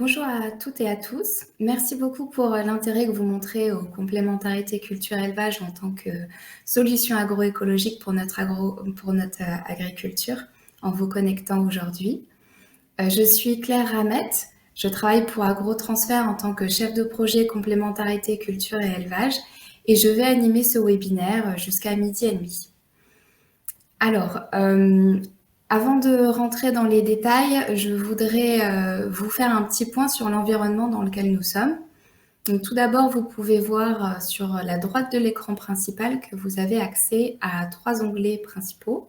Bonjour à toutes et à tous. Merci beaucoup pour l'intérêt que vous montrez aux complémentarités culture-élevage en tant que solution agroécologique pour notre agriculture en vous connectant aujourd'hui. Je suis Claire Ramette. Je travaille pour AgroTransfert en tant que chef de projet complémentarité culture et élevage et je vais animer ce webinaire jusqu'à 12h30. Alors, avant de rentrer dans les détails, je voudrais vous faire un petit point sur l'environnement dans lequel nous sommes. Donc, tout d'abord, vous pouvez voir sur la droite de l'écran principal que vous avez accès à 3 onglets principaux.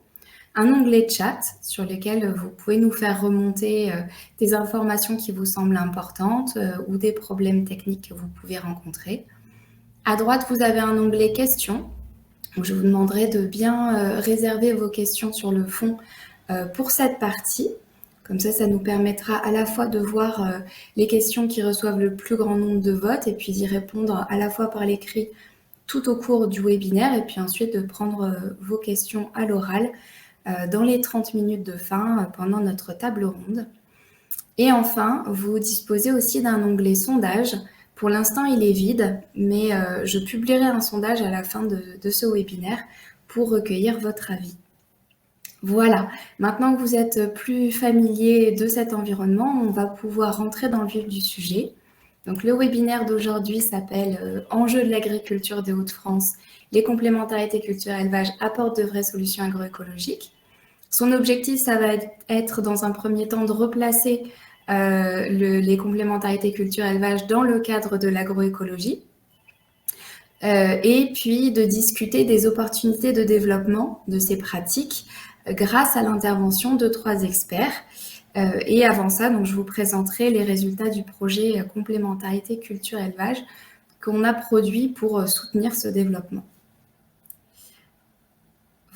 Un onglet chat sur lequel vous pouvez nous faire remonter des informations qui vous semblent importantes ou des problèmes techniques que vous pouvez rencontrer. À droite, vous avez un onglet questions. Donc, je vous demanderai de bien réserver vos questions sur le fond pour cette partie. Comme ça nous permettra à la fois de voir les questions qui reçoivent le plus grand nombre de votes et puis d'y répondre à la fois par l'écrit tout au cours du webinaire et puis ensuite de prendre vos questions à l'oral dans les 30 minutes de fin pendant notre table ronde. Et enfin, vous disposez aussi d'un onglet sondage. Pour l'instant, il est vide, mais je publierai un sondage à la fin de ce webinaire pour recueillir votre avis. Voilà, maintenant que vous êtes plus familier de cet environnement, on va pouvoir rentrer dans le vif du sujet. Donc, le webinaire d'aujourd'hui s'appelle Enjeux de l'agriculture des Hauts-de-France, les complémentarités culture-élevage apportent de vraies solutions agroécologiques. Son objectif, ça va être dans un premier temps de replacer les complémentarités culture-élevage dans le cadre de l'agroécologie et puis de discuter des opportunités de développement de ces pratiques grâce à l'intervention de 3 experts. Et avant ça, donc, je vous présenterai les résultats du projet complémentarité culture-élevage qu'on a produit pour soutenir ce développement.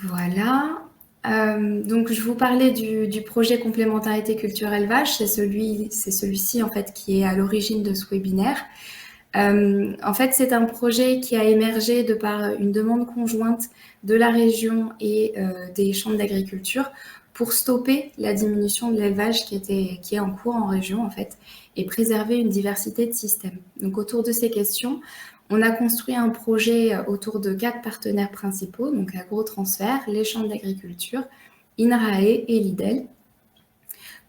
Voilà. Donc, je vous parlais du projet complémentarité culture-élevage. C'est celui-ci en fait qui est à l'origine de ce webinaire. En fait, c'est un projet qui a émergé de par une demande conjointe de la région et des chambres d'agriculture pour stopper la diminution de l'élevage qui est en cours en région, en fait, et préserver une diversité de systèmes. Donc, autour de ces questions, on a construit un projet autour de 4 partenaires principaux, donc AgroTransfert, les chambres d'agriculture, INRAE et Lidl,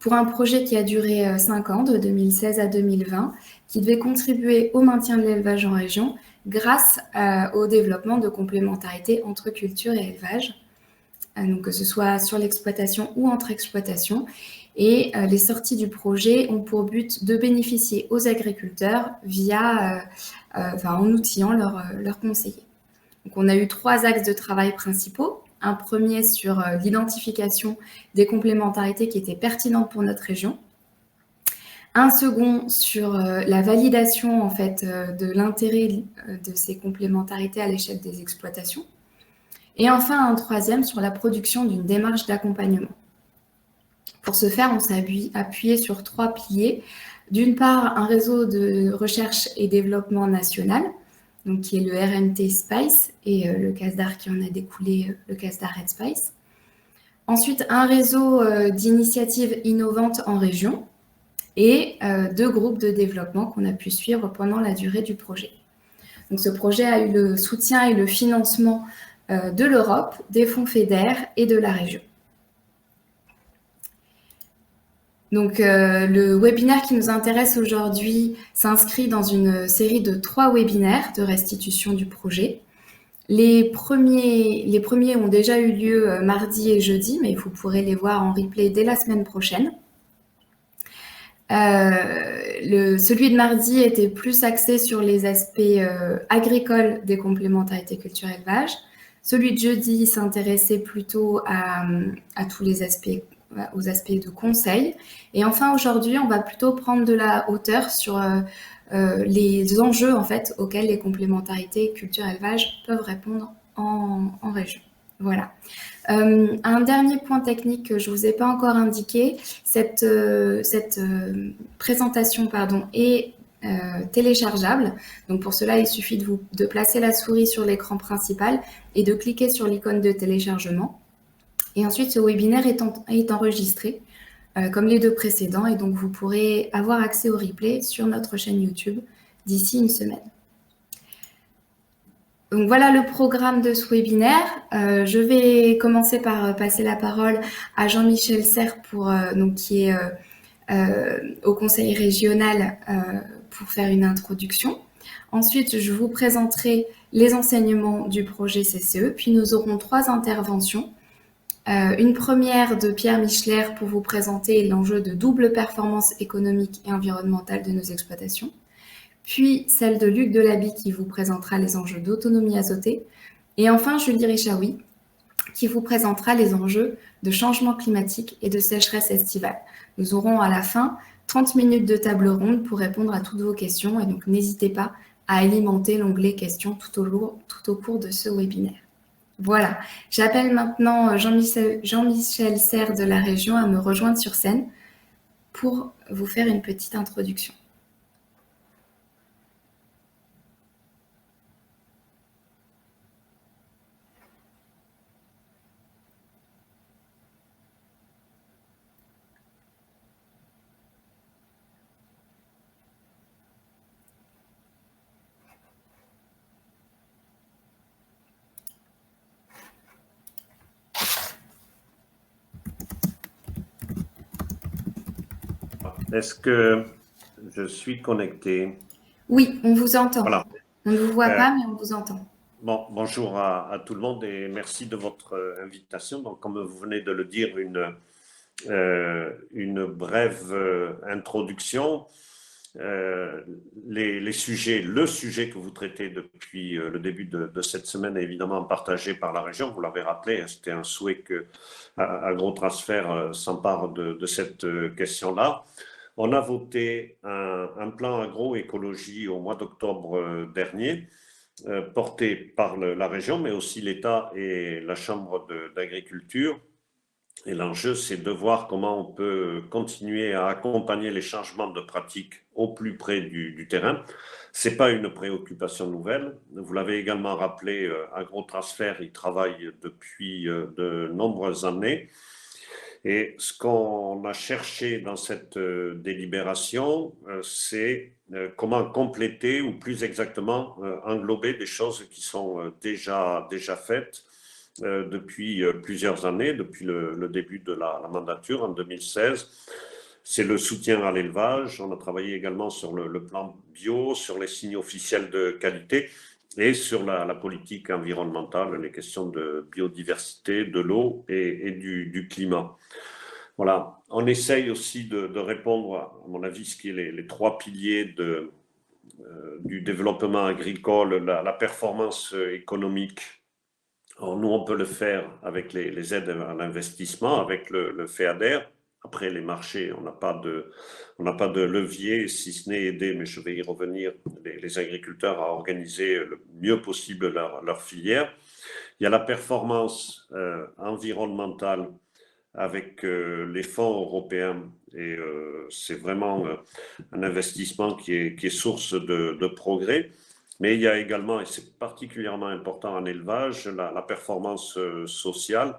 pour un projet qui a duré 5 ans, de 2016 à 2020, qui devait contribuer au maintien de l'élevage en région grâce au développement de complémentarité entre culture et élevage, donc que ce soit sur l'exploitation ou entre exploitations. Et les sorties du projet ont pour but de bénéficier aux agriculteurs en outillant leurs conseillers. Donc, on a eu 3 axes de travail principaux. Un premier sur l'identification des complémentarités qui étaient pertinentes pour notre région. Un second sur la validation en fait, de l'intérêt de ces complémentarités à l'échelle des exploitations. Et enfin, un troisième sur la production d'une démarche d'accompagnement. Pour ce faire, on s'est appuyé sur 3 piliers. D'une part, un réseau de recherche et développement national, donc qui est le RNT Spice et le CASDAR qui en a découlé, le CASDAR Red Spice. Ensuite, un réseau d'initiatives innovantes en région et 2 groupes de développement qu'on a pu suivre pendant la durée du projet. Donc, ce projet a eu le soutien et le financement de l'Europe, des fonds FEDER et de la région. Donc, le webinaire qui nous intéresse aujourd'hui s'inscrit dans une série de 3 webinaires de restitution du projet. Les premiers ont déjà eu lieu mardi et jeudi, mais vous pourrez les voir en replay dès la semaine prochaine. Celui de mardi était plus axé sur les aspects agricoles des complémentarités culture-élevage. Celui de jeudi s'intéressait plutôt à tous les aspects, aux aspects de conseil. Et enfin, aujourd'hui, on va plutôt prendre de la hauteur sur les enjeux en fait, auxquels les complémentarités culture-élevage peuvent répondre en région. Voilà. Un dernier point technique que je ne vous ai pas encore indiqué, cette présentation est téléchargeable. Donc pour cela, il suffit de placer la souris sur l'écran principal et de cliquer sur l'icône de téléchargement. Et ensuite, ce webinaire est enregistré. comme les 2 précédents, et donc vous pourrez avoir accès au replay sur notre chaîne YouTube d'ici une semaine. Donc voilà le programme de ce webinaire. Je vais commencer par passer la parole à Jean-Michel Serres qui est au conseil régional pour faire une introduction. Ensuite, je vous présenterai les enseignements du projet CCE, puis nous aurons 3 interventions. Une première de Pierre Michler pour vous présenter l'enjeu de double performance économique et environnementale de nos exploitations. Puis celle de Luc Delaby qui vous présentera les enjeux d'autonomie azotée. Et enfin, Julie Richaoui qui vous présentera les enjeux de changement climatique et de sécheresse estivale. Nous aurons à la fin 30 minutes de table ronde pour répondre à toutes vos questions, et donc n'hésitez pas à alimenter l'onglet questions tout au cours de ce webinaire. Voilà, j'appelle maintenant Jean-Michel Serres de la région à me rejoindre sur scène pour vous faire une petite introduction. Est-ce que je suis connecté? Oui, on vous entend. Voilà. On ne vous voit pas, mais on vous entend. Bon, bonjour à tout le monde et merci de votre invitation. Donc, comme vous venez de le dire, une brève introduction. Le sujet que vous traitez depuis le début de cette semaine est évidemment partagé par la région. Vous l'avez rappelé, c'était un souhait que AgroTransfert s'empare de cette question-là. On a voté un plan agroécologie au mois d'octobre dernier, porté par la région, mais aussi l'État et la Chambre d'agriculture. Et l'enjeu, c'est de voir comment on peut continuer à accompagner les changements de pratiques au plus près du terrain. Ce n'est pas une préoccupation nouvelle. Vous l'avez également rappelé, AgroTransfert, il travaille depuis de nombreuses années. Et ce qu'on a cherché dans cette délibération, c'est comment compléter, ou plus exactement englober des choses qui sont déjà faites depuis plusieurs années, depuis le début de la mandature en 2016. C'est le soutien à l'élevage. On a travaillé également sur le plan bio, sur les signes officiels de qualité et sur la politique environnementale, les questions de biodiversité, de l'eau et du climat. Voilà, on essaye aussi de répondre, à mon avis, ce qui est les 3 piliers du développement agricole, la performance économique. Alors, nous, on peut le faire avec les aides à l'investissement, avec le FEADER. Après, les marchés, on n'a pas de levier, si ce n'est aider, mais je vais y revenir, les agriculteurs à organiser le mieux possible leur filière. Il y a la performance environnementale avec les fonds européens, et c'est vraiment un investissement qui est source de progrès. Mais il y a également, et c'est particulièrement important en élevage, la performance sociale.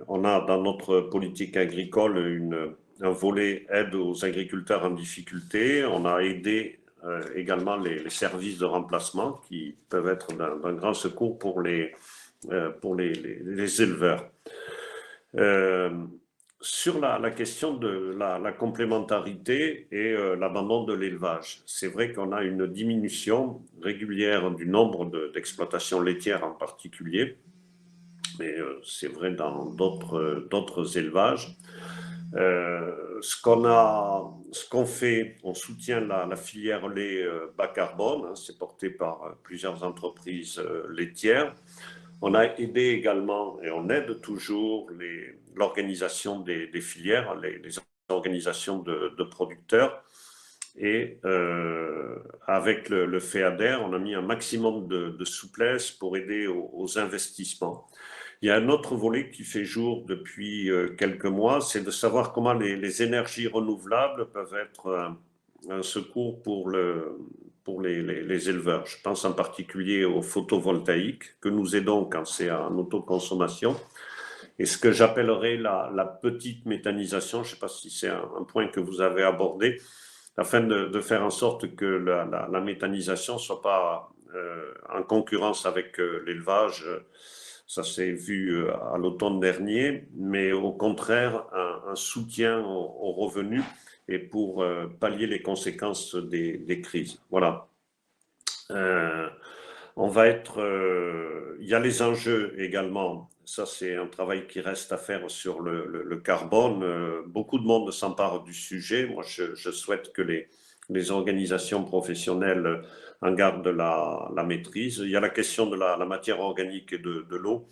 On a dans notre politique agricole un volet aide aux agriculteurs en difficulté. On a aidé également les services de remplacement qui peuvent être d'un grand secours pour les éleveurs. Sur la question de la complémentarité et l'abandon de l'élevage, c'est vrai qu'on a une diminution régulière du nombre d'exploitations laitières en particulier, mais c'est vrai dans d'autres élevages. Ce qu'on fait, on soutient la filière lait bas carbone, hein, c'est porté par plusieurs entreprises laitières. On a aidé également, et on aide toujours, l'organisation des filières, les organisations de producteurs. Et avec le FEADER, on a mis un maximum de souplesse pour aider aux investissements. Il y a un autre volet qui fait jour depuis quelques mois, c'est de savoir comment les énergies renouvelables peuvent être un secours pour les éleveurs. Je pense en particulier au photovoltaïque, que nous aidons quand c'est en autoconsommation. et ce que j'appellerais la petite méthanisation, je ne sais pas si c'est un point que vous avez abordé, afin de faire en sorte que la méthanisation ne soit pas en concurrence avec l'élevage. Ça s'est vu à l'automne dernier, mais au contraire, un soutien aux revenus et pour pallier les conséquences des crises. Voilà. Euh, on va être. Il y a les enjeux également. Ça, c'est un travail qui reste à faire sur le carbone. Beaucoup de monde s'empare du sujet. Moi, je souhaite que les organisations professionnelles en gardent la maîtrise. Il y a la question de la matière organique et de l'eau.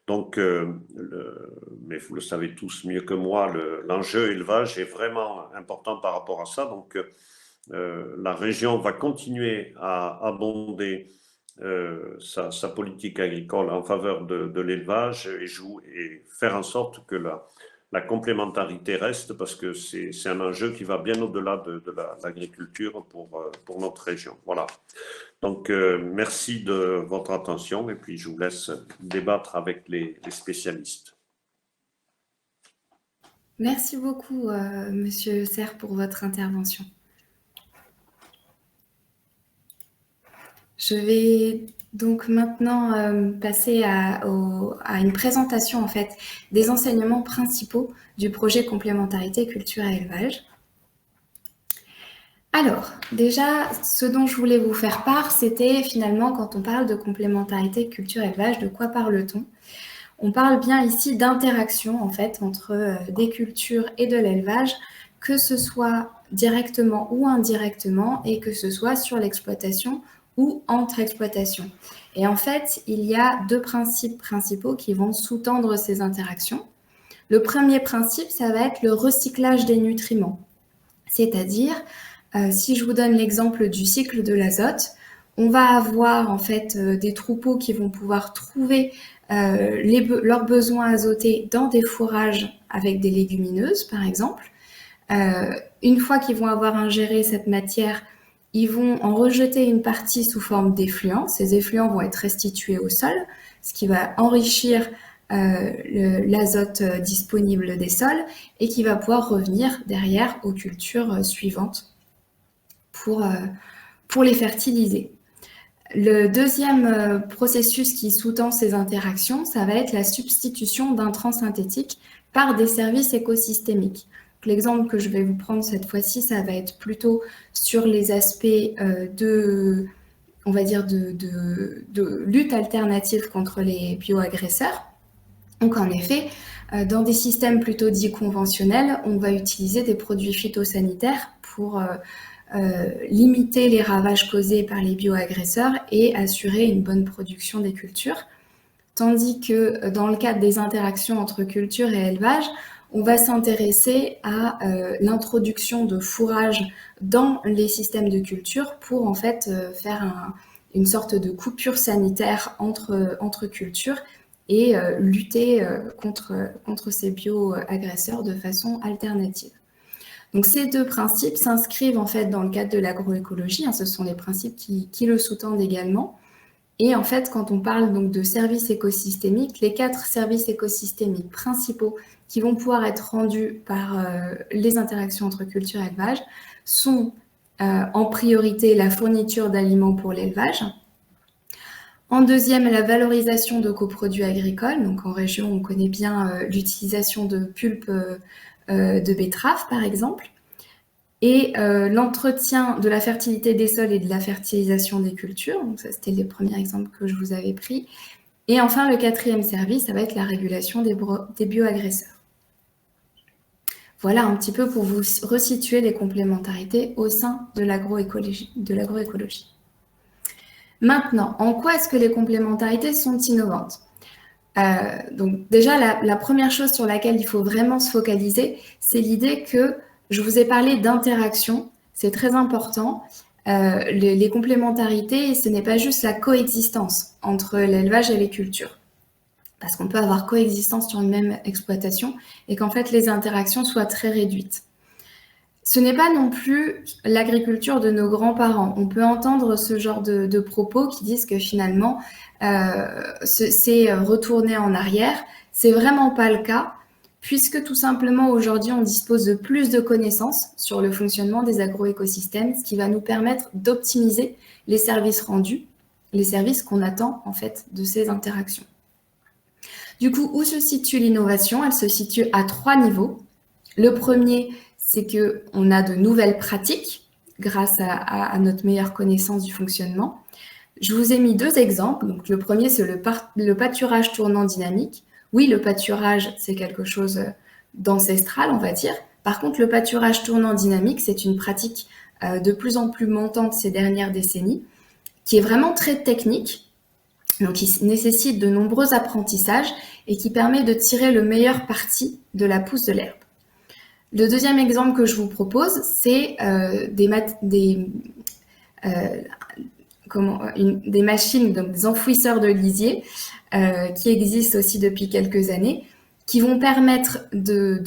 Donc, mais vous le savez tous mieux que moi, l'enjeu élevage est vraiment important par rapport à ça. Donc, la région va continuer à abonder sa politique agricole en faveur de l'élevage et faire en sorte que la complémentarité reste, parce que c'est un enjeu qui va bien au-delà de l'agriculture pour notre région. Voilà. Donc, merci de votre attention et puis je vous laisse débattre avec les spécialistes. Merci beaucoup, Monsieur Serre, pour votre intervention. Je vais donc maintenant passer à une présentation en fait des enseignements principaux du projet complémentarité culture et élevage. Alors, déjà, ce dont je voulais vous faire part, c'était finalement quand on parle de complémentarité culture-élevage, de quoi parle-t-on? On parle bien ici d'interaction en fait entre des cultures et de l'élevage, que ce soit directement ou indirectement et que ce soit sur l'exploitation ou entre exploitations. Et en fait, il y a deux principes principaux qui vont sous-tendre ces interactions. Le premier principe, ça va être le recyclage des nutriments, c'est-à-dire si je vous donne l'exemple du cycle de l'azote, on va avoir en fait des troupeaux qui vont pouvoir trouver leurs besoins azotés dans des fourrages avec des légumineuses, par exemple. Une fois qu'ils vont avoir ingéré cette matière, ils vont en rejeter une partie sous forme d'effluents. Ces effluents vont être restitués au sol, ce qui va enrichir l'azote disponible des sols et qui va pouvoir revenir derrière aux cultures suivantes pour les fertiliser. Le deuxième processus qui sous-tend ces interactions, ça va être la substitution d'intrants synthétiques par des services écosystémiques. L'exemple que je vais vous prendre cette fois-ci, ça va être plutôt sur les aspects de lutte alternative contre les bioagresseurs. Donc en effet, dans des systèmes plutôt dits conventionnels, on va utiliser des produits phytosanitaires pour limiter les ravages causés par les bioagresseurs et assurer une bonne production des cultures. Tandis que dans le cadre des interactions entre culture et élevage, on va s'intéresser à l'introduction de fourrage dans les systèmes de culture pour en fait faire une sorte de coupure sanitaire entre cultures et lutter contre ces bioagresseurs de façon alternative. Donc ces deux principes s'inscrivent en fait dans le cadre de l'agroécologie, ce sont les principes qui le sous-tendent également. Et en fait, quand on parle donc de services écosystémiques, les 4 services écosystémiques principaux qui vont pouvoir être rendus par les interactions entre culture et élevage sont en priorité la fourniture d'aliments pour l'élevage. En deuxième, la valorisation de coproduits agricoles. Donc en région, on connaît bien l'utilisation de pulpe de betterave, par exemple. Et l'entretien de la fertilité des sols et de la fertilisation des cultures. Donc ça, c'était les premiers exemples que je vous avais pris. Et enfin, le 4e service, ça va être la régulation des bioagresseurs. Voilà un petit peu pour vous resituer les complémentarités au sein de l'agroécologie. Maintenant, en quoi est-ce que les complémentarités sont innovantes ? Donc déjà, la première chose sur laquelle il faut vraiment se focaliser, c'est l'idée que je vous ai parlé d'interaction, c'est très important. Les complémentarités, ce n'est pas juste la coexistence entre l'élevage et les cultures. Parce qu'on peut avoir coexistence sur une même exploitation et qu'en fait les interactions soient très réduites. Ce n'est pas non plus l'agriculture de nos grands-parents. On peut entendre ce genre de propos qui disent que finalement, c'est retourner en arrière. C'est vraiment pas le cas, puisque tout simplement aujourd'hui, on dispose de plus de connaissances sur le fonctionnement des agroécosystèmes, ce qui va nous permettre d'optimiser les services rendus, les services qu'on attend en fait de ces interactions. Du coup, où se situe l'innovation? Elle se situe à 3 niveaux. Le premier, c'est qu'on a de nouvelles pratiques grâce à notre meilleure connaissance du fonctionnement. Je vous ai mis 2 exemples. Donc, le premier, c'est le pâturage tournant dynamique. Oui, le pâturage, c'est quelque chose d'ancestral, on va dire. Par contre, le pâturage tournant dynamique, c'est une pratique de plus en plus montante ces dernières décennies, qui est vraiment très technique, donc qui nécessite de nombreux apprentissages et qui permet de tirer le meilleur parti de la pousse de l'herbe. Le deuxième exemple que je vous propose, c'est des machines, donc des enfouisseurs de lisier, qui existent aussi depuis quelques années, qui vont permettre de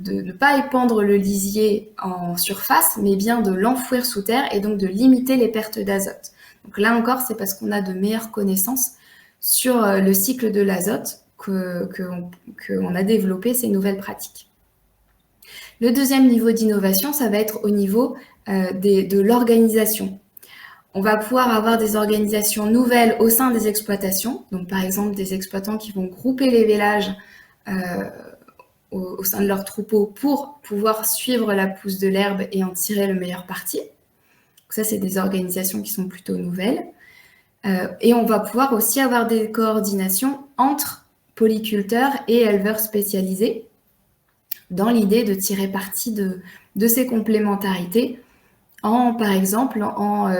ne pas épandre le lisier en surface, mais bien de l'enfouir sous terre et donc de limiter les pertes d'azote. Donc là encore, c'est parce qu'on a de meilleures connaissances sur le cycle de l'azote qu'on a développé ces nouvelles pratiques. Le deuxième niveau d'innovation, ça va être au niveau de l'organisation. On va pouvoir avoir des organisations nouvelles au sein des exploitations, donc par exemple des exploitants qui vont grouper les vélages au sein de leur troupeau pour pouvoir suivre la pousse de l'herbe et en tirer le meilleur parti. Donc ça, c'est des organisations qui sont plutôt nouvelles. Et on va pouvoir aussi avoir des coordinations entre polyculteurs et éleveurs spécialisés dans l'idée de tirer parti de ces complémentarités par exemple, en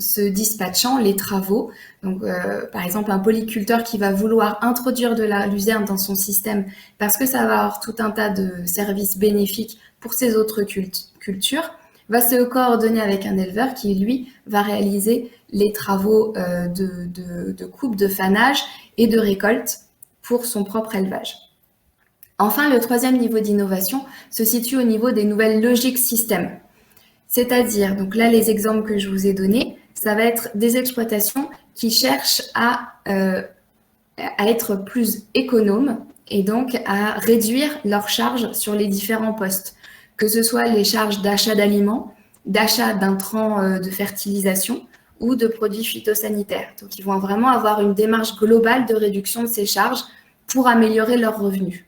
se dispatchant les travaux. Donc, par exemple, un polyculteur qui va vouloir introduire de la luzerne dans son système parce que ça va avoir tout un tas de services bénéfiques pour ses autres cultures, va se coordonner avec un éleveur qui, lui, va réaliser les travaux de coupe, de fanage et de récolte pour son propre élevage. Enfin, le troisième niveau d'innovation se situe au niveau des nouvelles logiques système. C'est-à-dire, donc là, les exemples que je vous ai donnés, ça va être des exploitations qui cherchent à être plus économes et donc à réduire leurs charges sur les différents postes, que ce soit les charges d'achat d'aliments, d'achat d'intrants de fertilisation ou de produits phytosanitaires. Donc, ils vont vraiment avoir une démarche globale de réduction de ces charges pour améliorer leurs revenus.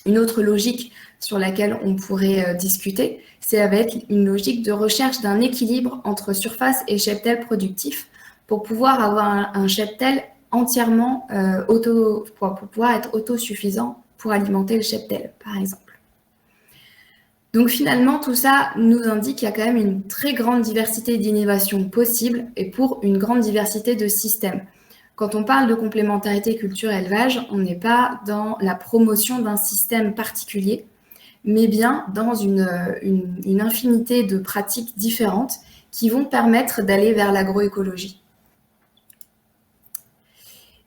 Une autre logique sur laquelle on pourrait discuter, c'est avec une logique de recherche d'un équilibre entre surface et cheptel productif pour pouvoir avoir un cheptel entièrement pour pouvoir être autosuffisant pour alimenter le cheptel, par exemple. Donc finalement, tout ça nous indique qu'il y a quand même une très grande diversité d'innovations possibles et pour une grande diversité de systèmes. Quand on parle de complémentarité culture-élevage, on n'est pas dans la promotion d'un système particulier, mais bien dans une infinité de pratiques différentes qui vont permettre d'aller vers l'agroécologie.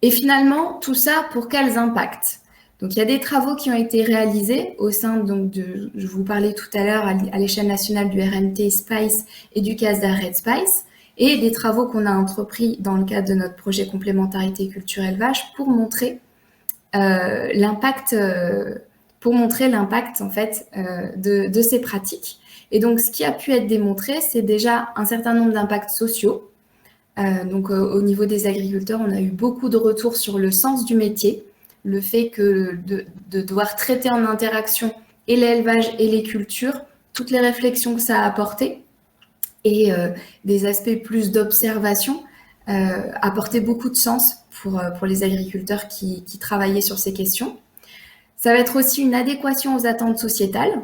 Et finalement, tout ça pour quels impacts? Donc, il y a des travaux qui ont été réalisés au sein je vous parlais tout à l'heure à l'échelle nationale du RMT Spice et du CASDA Red Spice, et des travaux qu'on a entrepris dans le cadre de notre projet complémentarité culture-élevage pour montrer l'impact en fait de ces pratiques. Et donc, ce qui a pu être démontré, c'est déjà un certain nombre d'impacts sociaux. Au niveau des agriculteurs, on a eu beaucoup de retours sur le sens du métier, le fait que de devoir traiter en interaction et l'élevage et les cultures, toutes les réflexions que ça a apportées et des aspects plus d'observation apportaient beaucoup de sens pour les agriculteurs qui travaillaient sur ces questions. Ça va être aussi une adéquation aux attentes sociétales.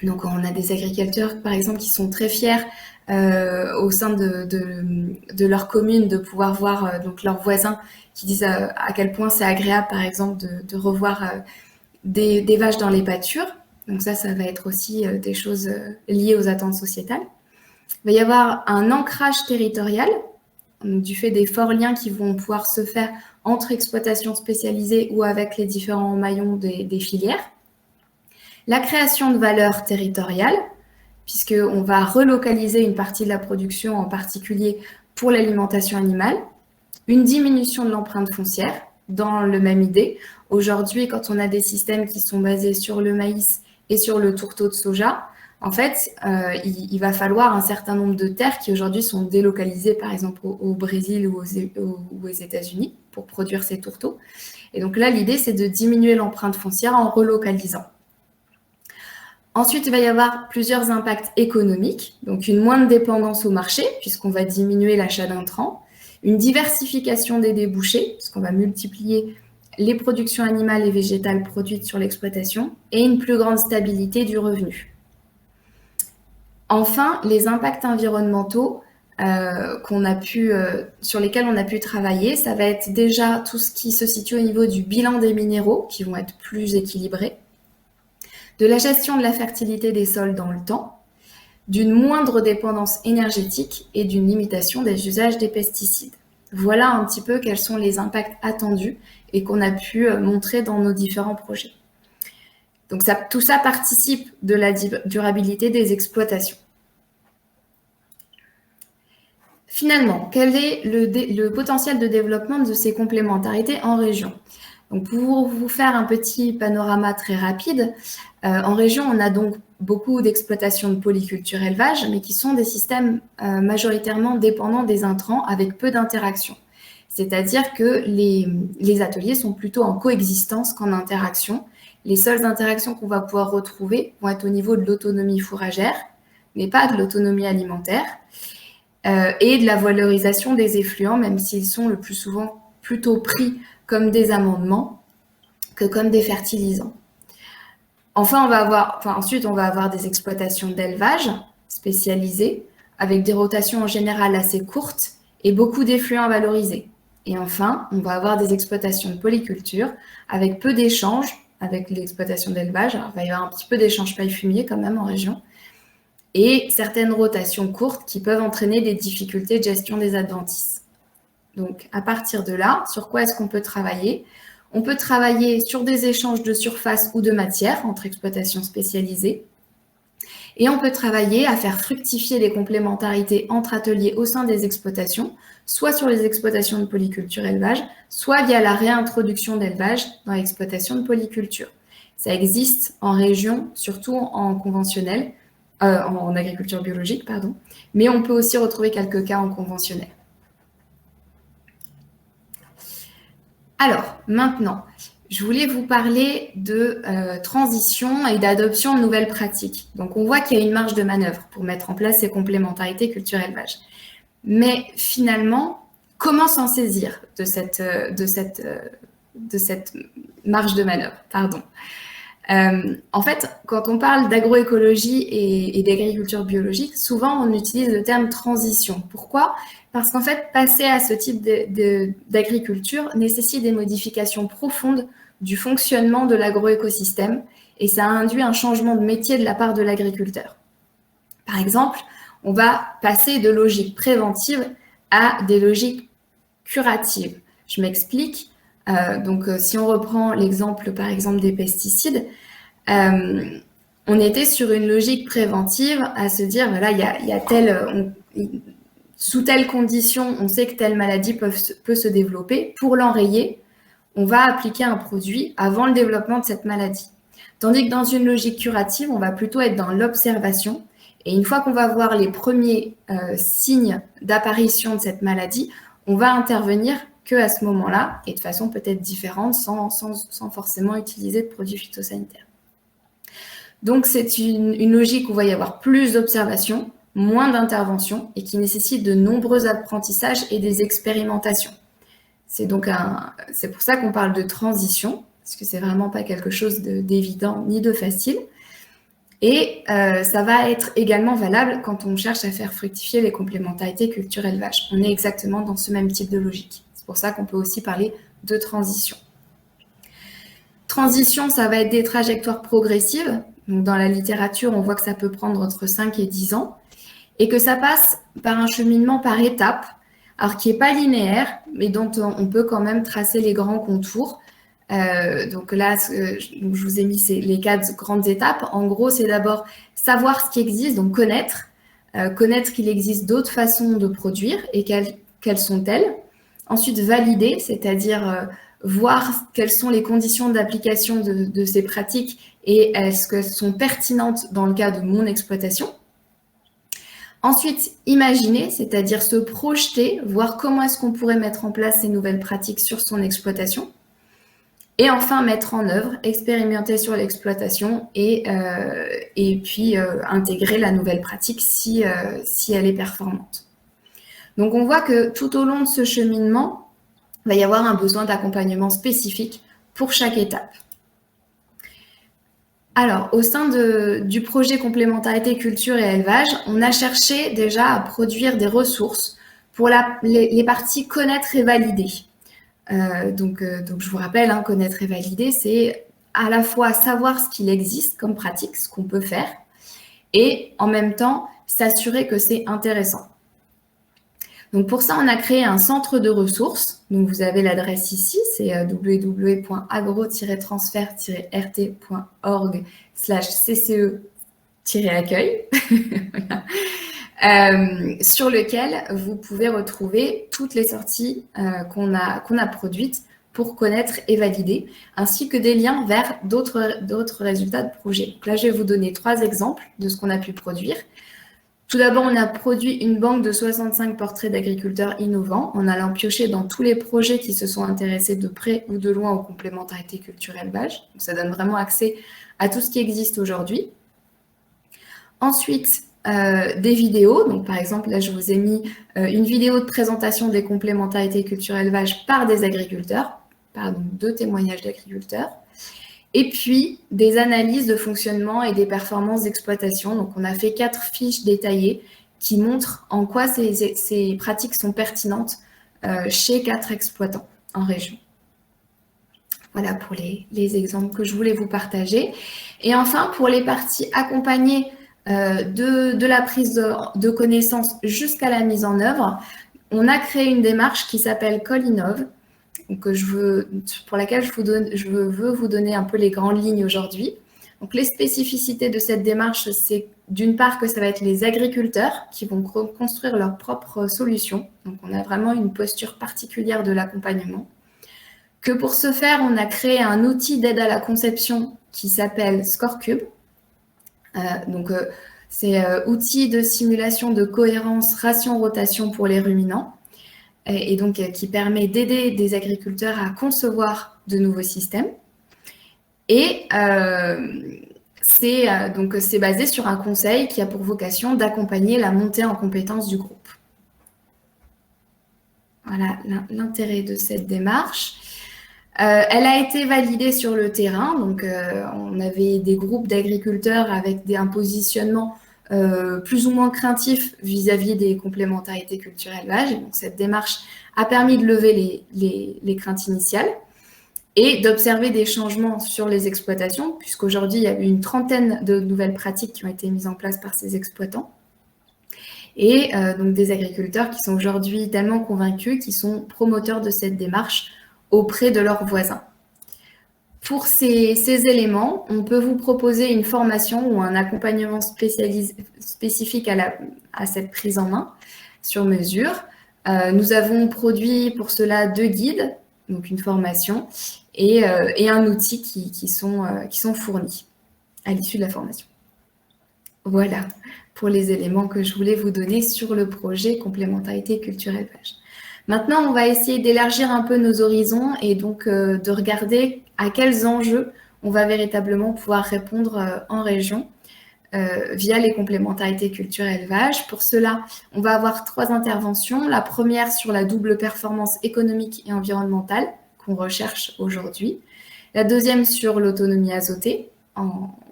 Donc, on a des agriculteurs, par exemple, qui sont très fiers au sein de leur commune de pouvoir voir donc leurs voisins qui disent à quel point c'est agréable, par exemple, de revoir des vaches dans les pâtures. Donc ça va être aussi des choses liées aux attentes sociétales. Il va y avoir un ancrage territorial, donc du fait des forts liens qui vont pouvoir se faire entre exploitations spécialisées ou avec les différents maillons des filières. La création de valeur territoriale, puisqu'on va relocaliser une partie de la production, en particulier pour l'alimentation animale. Une diminution de l'empreinte foncière, dans le même idée. Aujourd'hui, quand on a des systèmes qui sont basés sur le maïs et sur le tourteau de soja, en fait, il va falloir un certain nombre de terres qui aujourd'hui sont délocalisées, par exemple au Brésil ou aux États-Unis, pour produire ces tourteaux. Et donc là, l'idée, c'est de diminuer l'empreinte foncière en relocalisant. Ensuite, il va y avoir plusieurs impacts économiques, donc une moindre dépendance au marché, puisqu'on va diminuer l'achat d'intrants, une diversification des débouchés, puisqu'on va multiplier les productions animales et végétales produites sur l'exploitation, et une plus grande stabilité du revenu. Enfin, les impacts environnementaux sur lesquels on a pu travailler, ça va être déjà tout ce qui se situe au niveau du bilan des minéraux, qui vont être plus équilibrés, de la gestion de la fertilité des sols dans le temps, d'une moindre dépendance énergétique et d'une limitation des usages des pesticides. Voilà un petit peu quels sont les impacts attendus et qu'on a pu montrer dans nos différents projets. Donc tout ça participe de la durabilité des exploitations. Finalement, quel est le potentiel de développement de ces complémentarités en région ? Donc pour vous faire un petit panorama très rapide, en région, on a donc beaucoup d'exploitations de polyculture élevage, mais qui sont des systèmes majoritairement dépendants des intrants avec peu d'interaction. C'est-à-dire que les ateliers sont plutôt en coexistence qu'en interaction. Les seules interactions qu'on va pouvoir retrouver vont être au niveau de l'autonomie fourragère, mais pas de l'autonomie alimentaire, et de la valorisation des effluents, même s'ils sont le plus souvent plutôt pris comme des amendements que comme des fertilisants. Enfin, ensuite, on va avoir des exploitations d'élevage spécialisées, avec des rotations en général assez courtes et beaucoup d'effluents à valoriser. Et enfin, on va avoir des exploitations de polyculture avec peu d'échanges avec l'exploitation d'élevage. Alors, il va y avoir un petit peu d'échanges paille-fumier quand même en région, et certaines rotations courtes qui peuvent entraîner des difficultés de gestion des adventices. Donc, à partir de là, sur quoi est-ce qu'on peut travailler ? On peut travailler sur des échanges de surface ou de matière entre exploitations spécialisées. Et on peut travailler à faire fructifier les complémentarités entre ateliers au sein des exploitations, soit sur les exploitations de polyculture élevage, soit via la réintroduction d'élevage dans l'exploitation de polyculture. Ça existe en région, surtout en conventionnel, en agriculture biologique, pardon, mais on peut aussi retrouver quelques cas en conventionnel. Alors, maintenant, je voulais vous parler de transition et d'adoption de nouvelles pratiques. Donc, on voit qu'il y a une marge de manœuvre pour mettre en place ces complémentarités culture-élevage. Mais finalement, comment s'en saisir de cette marge de manœuvre, en fait, quand on parle d'agroécologie et d'agriculture biologique, souvent on utilise le terme transition. Pourquoi ? Parce qu'en fait, passer à ce type d'agriculture nécessite des modifications profondes du fonctionnement de l'agroécosystème et ça induit un changement de métier de la part de l'agriculteur. Par exemple, on va passer de logiques préventives à des logiques curatives. Je m'explique. Si on reprend l'exemple, par exemple, des pesticides, on était sur une logique préventive à se dire, voilà, sous telle condition, on sait que telle maladie peut se développer. Pour l'enrayer, on va appliquer un produit avant le développement de cette maladie. Tandis que dans une logique curative, on va plutôt être dans l'observation. Et une fois qu'on va voir les premiers signes d'apparition de cette maladie, on va intervenir qu'à ce moment-là, et de façon peut-être différente, sans forcément utiliser de produits phytosanitaires. Donc, c'est une logique où il va y avoir plus d'observations, moins d'interventions, et qui nécessite de nombreux apprentissages et des expérimentations. C'est pour ça qu'on parle de transition, parce que c'est vraiment pas quelque chose d'évident ni de facile. Et ça va être également valable quand on cherche à faire fructifier les complémentarités culture-élevage. On est exactement dans ce même type de logique. C'est pour ça qu'on peut aussi parler de transition. Transition, ça va être des trajectoires progressives. Donc, dans la littérature, on voit que ça peut prendre entre 5 et 10 ans et que ça passe par un cheminement par étapes, alors qui n'est pas linéaire, mais dont on peut quand même tracer les grands contours Donc là, je vous ai mis les 4 grandes étapes. En gros, c'est d'abord savoir ce qui existe, donc connaître qu'il existe d'autres façons de produire et quelles sont-elles. Ensuite, valider, c'est-à-dire voir quelles sont les conditions d'application de ces pratiques et est-ce qu'elles sont pertinentes dans le cas de mon exploitation. Ensuite, imaginer, c'est-à-dire se projeter, voir comment est-ce qu'on pourrait mettre en place ces nouvelles pratiques sur son exploitation. Et enfin, mettre en œuvre, expérimenter sur l'exploitation et puis intégrer la nouvelle pratique si elle est performante. Donc, on voit que tout au long de ce cheminement, il va y avoir un besoin d'accompagnement spécifique pour chaque étape. Alors, au sein du projet Complémentarité Culture et Élevage, on a cherché déjà à produire des ressources pour les parties connaître et valider. Donc, je vous rappelle, connaître et valider, c'est à la fois savoir ce qu'il existe comme pratique, ce qu'on peut faire, et en même temps, s'assurer que c'est intéressant. Donc, pour ça, on a créé un centre de ressources. Donc, vous avez l'adresse ici, c'est www.agro-transfert-rt.org/cce-accueil. Voilà. Sur lequel vous pouvez retrouver toutes les sorties qu'on a produites pour connaître et valider, ainsi que des liens vers d'autres résultats de projet. Donc là, je vais vous donner 3 exemples de ce qu'on a pu produire. Tout d'abord, on a produit une banque de 65 portraits d'agriculteurs innovants en allant piocher dans tous les projets qui se sont intéressés de près ou de loin aux complémentarités culture-élevage. Donc, ça donne vraiment accès à tout ce qui existe aujourd'hui. Ensuite, des vidéos. Donc, par exemple, là, je vous ai mis une vidéo de présentation des complémentarités culture-élevage par des agriculteurs, par donc 2 témoignages d'agriculteurs. Et puis, des analyses de fonctionnement et des performances d'exploitation. Donc, on a fait 4 fiches détaillées qui montrent en quoi ces pratiques sont pertinentes chez 4 exploitants en région. Voilà pour les exemples que je voulais vous partager. Et enfin, pour les parties accompagnées de la prise de connaissances jusqu'à la mise en œuvre, on a créé une démarche qui s'appelle CallInnov, pour laquelle je veux vous donner un peu les grandes lignes aujourd'hui. Donc, les spécificités de cette démarche, c'est d'une part que ça va être les agriculteurs qui vont construire leurs propres solutions. Donc, on a vraiment une posture particulière de l'accompagnement. Que pour ce faire, on a créé un outil d'aide à la conception qui s'appelle ScoreCube. C'est outil de simulation de cohérence ration-rotation pour les ruminants. Et donc qui permet d'aider des agriculteurs à concevoir de nouveaux systèmes. Et c'est basé sur un conseil qui a pour vocation d'accompagner la montée en compétences du groupe. Voilà l'intérêt de cette démarche. Elle a été validée sur le terrain. Donc, on avait des groupes d'agriculteurs avec un positionnement plus ou moins craintif vis-à-vis des complémentarités culture-élevage. Donc, cette démarche a permis de lever les craintes initiales et d'observer des changements sur les exploitations, puisqu'aujourd'hui, il y a eu une trentaine de nouvelles pratiques qui ont été mises en place par ces exploitants. Et donc, des agriculteurs qui sont aujourd'hui tellement convaincus qu'ils sont promoteurs de cette démarche auprès de leurs voisins. Pour ces éléments, on peut vous proposer une formation ou un accompagnement spécifique à cette prise en main sur mesure. Nous avons produit pour cela 2 guides, donc une formation, et un outil qui sont fournis à l'issue de la formation. Voilà pour les éléments que je voulais vous donner sur le projet Complémentarité Culture-Élevage. Maintenant, on va essayer d'élargir un peu nos horizons et donc de regarder à quels enjeux on va véritablement pouvoir répondre en région via les complémentarités culture-élevage. Pour cela, on va avoir 3 interventions. La première sur la double performance économique et environnementale qu'on recherche aujourd'hui. La deuxième sur l'autonomie azotée,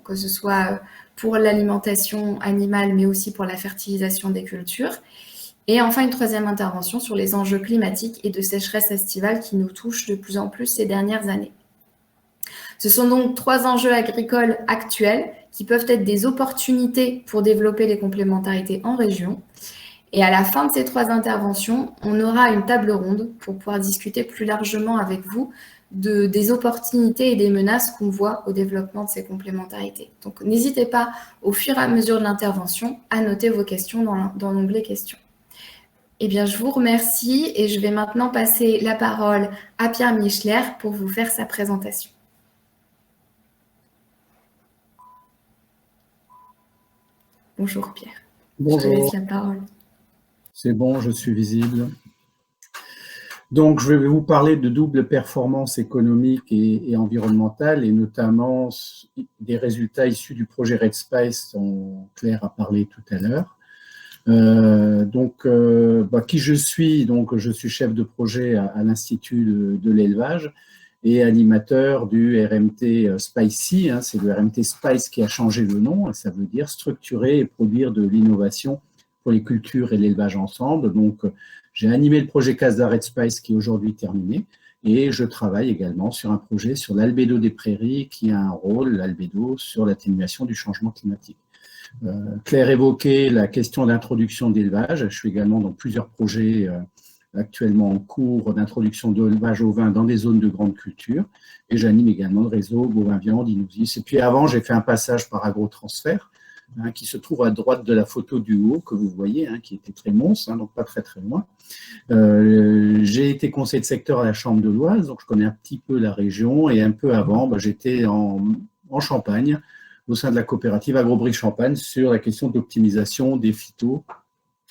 que ce soit pour l'alimentation animale, mais aussi pour la fertilisation des cultures. Et enfin, une 3e intervention sur les enjeux climatiques et de sécheresse estivale qui nous touchent de plus en plus ces dernières années. Ce sont donc 3 enjeux agricoles actuels qui peuvent être des opportunités pour développer les complémentarités en région. Et à la fin de ces 3 interventions, on aura une table ronde pour pouvoir discuter plus largement avec vous des opportunités et des menaces qu'on voit au développement de ces complémentarités. Donc n'hésitez pas, au fur et à mesure de l'intervention, à noter vos questions dans l'onglet questions. Eh bien, je vous remercie et je vais maintenant passer la parole à Pierre Michler pour vous faire sa présentation. Bonjour Pierre. Bonjour. Je te laisse la parole. C'est bon, je suis visible. Donc, je vais vous parler de double performance économique et environnementale, et notamment des résultats issus du projet Red Space dont Claire a parlé tout à l'heure. Qui je suis? Donc, je suis chef de projet à l'Institut de l'élevage et animateur du RMT SPICY. C'est le RMT Spice qui a changé le nom, et ça veut dire structurer et produire de l'innovation pour les cultures et l'élevage ensemble. Donc, j'ai animé le projet CASDA Red Spice qui est aujourd'hui terminé, et je travaille également sur un projet sur l'albédo des prairies qui a un rôle, l'albédo, sur l'atténuation du changement climatique. Claire évoquait la question d'introduction d'élevage. Je suis également dans plusieurs projets actuellement en cours d'introduction d'élevage au vin dans des zones de grande culture, et j'anime également le réseau Bovin Viande Inusis. Et puis avant, j'ai fait un passage par agrotransfert, qui se trouve à droite de la photo du haut que vous voyez, qui était très monstre, donc pas très très loin. J'ai été conseiller de secteur à la Chambre de l'Oise, donc je connais un petit peu la région, et un peu avant, j'étais en Champagne, au sein de la coopérative Agrobris Champagne, sur la question d'optimisation des phytos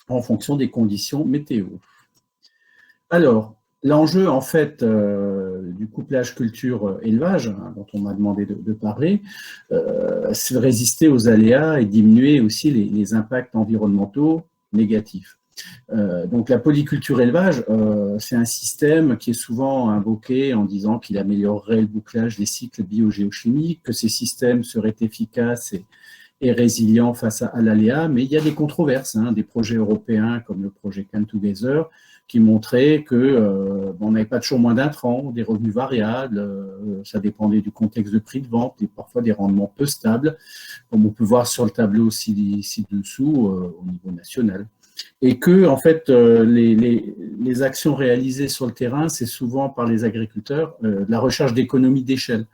en fonction des conditions météo. Alors, l'enjeu, en fait, du couplage culture-élevage, dont on m'a demandé de parler, c'est de résister aux aléas et diminuer aussi les impacts environnementaux négatifs. Donc, la polyculture-élevage, c'est un système qui est souvent invoqué en disant qu'il améliorerait le bouclage des cycles biogéochimiques, que ces systèmes seraient efficaces et résilients face à l'aléa, mais il y a des controverses, des projets européens comme le projet Come Together, qui montraient qu'on n'avait pas toujours moins d'intrants, des revenus variables, ça dépendait du contexte de prix de vente et parfois des rendements peu stables, comme on peut voir sur le tableau ci-dessous au niveau national. Et que, en fait, les actions réalisées sur le terrain, c'est souvent par les agriculteurs la recherche d'économies d'échelle.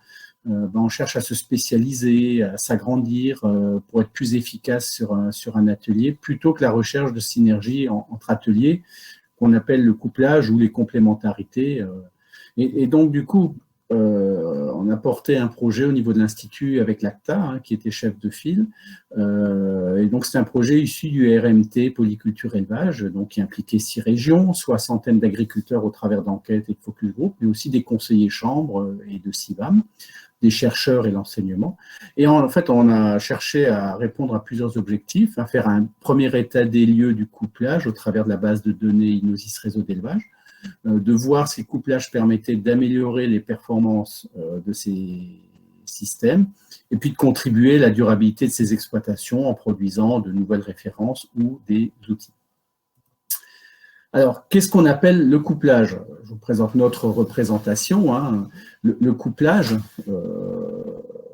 On cherche à se spécialiser, à s'agrandir pour être plus efficace sur un atelier, plutôt que la recherche de synergie entre ateliers, qu'on appelle le couplage ou les complémentarités. Et donc, du coup, on a porté un projet au niveau de l'Institut avec l'ACTA, qui était chef de file. Et donc, c'est un projet issu du RMT Polyculture Élevage, donc qui impliquait 6 régions, soixantaine d'agriculteurs au travers d'enquêtes et de focus group, mais aussi des conseillers chambres et de CIVAM, des chercheurs et l'enseignement. Et en fait, on a cherché à répondre à plusieurs objectifs, à faire un premier état des lieux du couplage au travers de la base de données Inusis Réseau d'élevage, de voir si le couplage permettait d'améliorer les performances de ces systèmes, et puis de contribuer à la durabilité de ces exploitations en produisant de nouvelles références ou des outils. Alors, qu'est-ce qu'on appelle le couplage? Je vous présente notre représentation. Le couplage,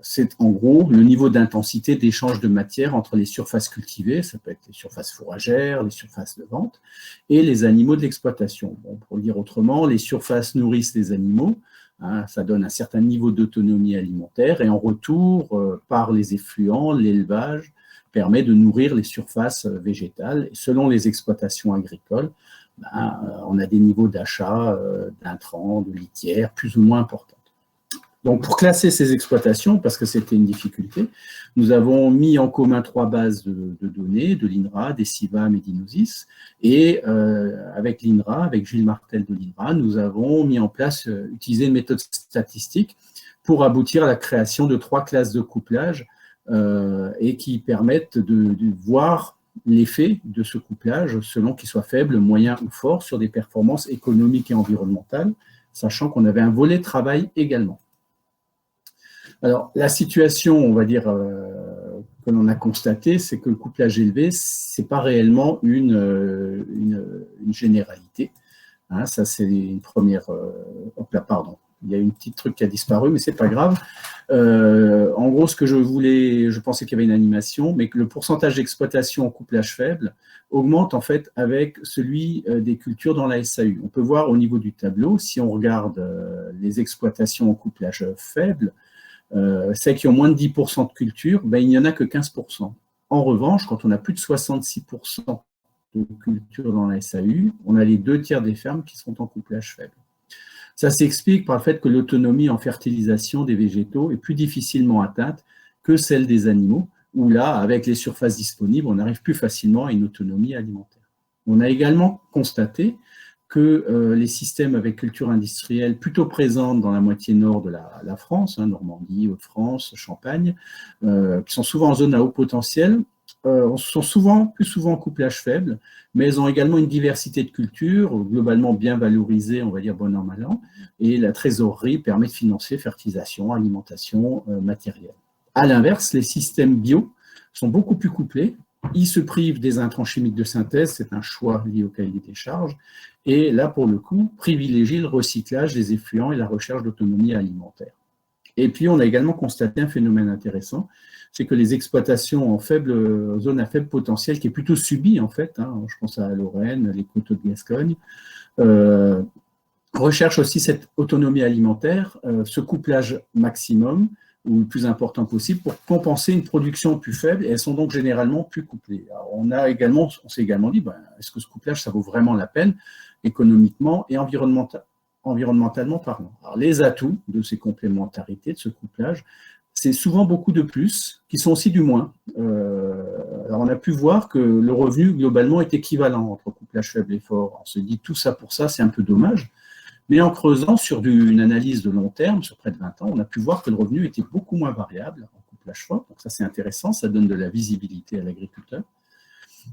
c'est en gros le niveau d'intensité d'échange de matière entre les surfaces cultivées, ça peut être les surfaces fourragères, les surfaces de vente, et les animaux de l'exploitation. Bon, pour le dire autrement, les surfaces nourrissent les animaux, ça donne un certain niveau d'autonomie alimentaire, et en retour, par les effluents, l'élevage permet de nourrir les surfaces végétales. Et selon les exploitations agricoles, on a des niveaux d'achat d'intrants, de litières plus ou moins importants. Donc, pour classer ces exploitations, parce que c'était une difficulté, nous avons mis en commun 3 bases de données, de l'INRA, des CIVAM et d'Inusis. Et avec l'INRA, avec Gilles Martel de l'INRA, nous avons mis en place, utilisé une méthode statistique pour aboutir à la création de 3 classes de couplage et qui permettent de voir l'effet de ce couplage selon qu'il soit faible, moyen ou fort sur des performances économiques et environnementales, sachant qu'on avait un volet travail également. Alors, la situation, on va dire, que l'on a constatée, c'est que le couplage élevé, ce n'est pas réellement une généralité. Ça, c'est une première... hop là, pardon. Il y a une petite truc qui a disparu, mais ce n'est pas grave. En gros, ce que je pensais qu'il y avait une animation, mais que le pourcentage d'exploitation en couplage faible augmente en fait avec celui des cultures dans la SAU. On peut voir au niveau du tableau, si on regarde les exploitations en couplage faible, celles qui ont moins de 10% de culture, ben, il n'y en a que 15%. En revanche, quand on a plus de 66% de culture dans la SAU, on a les 2/3 des fermes qui sont en couplage faible. Ça s'explique par le fait que l'autonomie en fertilisation des végétaux est plus difficilement atteinte que celle des animaux, où là, avec les surfaces disponibles, on arrive plus facilement à une autonomie alimentaire. On a également constaté que les systèmes avec culture industrielle plutôt présentes dans la moitié nord de la France, Normandie, Hauts-de-France, Champagne, qui sont souvent en zone à haut potentiel, sont plus souvent en couplage faible, mais elles ont également une diversité de cultures, globalement bien valorisée, on va dire bon an, mal an, et la trésorerie permet de financer fertilisation, alimentation, matériel. À l'inverse, les systèmes bio sont beaucoup plus couplés, ils se privent des intrants chimiques de synthèse, c'est un choix lié au cahier des charges, et là, pour le coup, privilégient le recyclage des effluents et la recherche d'autonomie alimentaire. Et puis, on a également constaté un phénomène intéressant, c'est que les exploitations en zone à faible potentiel, qui est plutôt subie en fait, je pense à la Lorraine, les coteaux de Gascogne, recherchent aussi cette autonomie alimentaire, ce couplage maximum, ou le plus important possible, pour compenser une production plus faible, et elles sont donc généralement plus couplées. Alors, on s'est également dit, est-ce que ce couplage, ça vaut vraiment la peine, économiquement et environnementalement parlant. Alors, les atouts de ces complémentarités, de ce couplage, c'est souvent beaucoup de plus, qui sont aussi du moins. Alors on a pu voir que le revenu, globalement, est équivalent entre couplage faible et fort. On se dit tout ça pour ça, c'est un peu dommage. Mais en creusant sur une analyse de long terme, sur près de 20 ans, on a pu voir que le revenu était beaucoup moins variable en couplage fort. Donc ça, c'est intéressant, ça donne de la visibilité à l'agriculteur.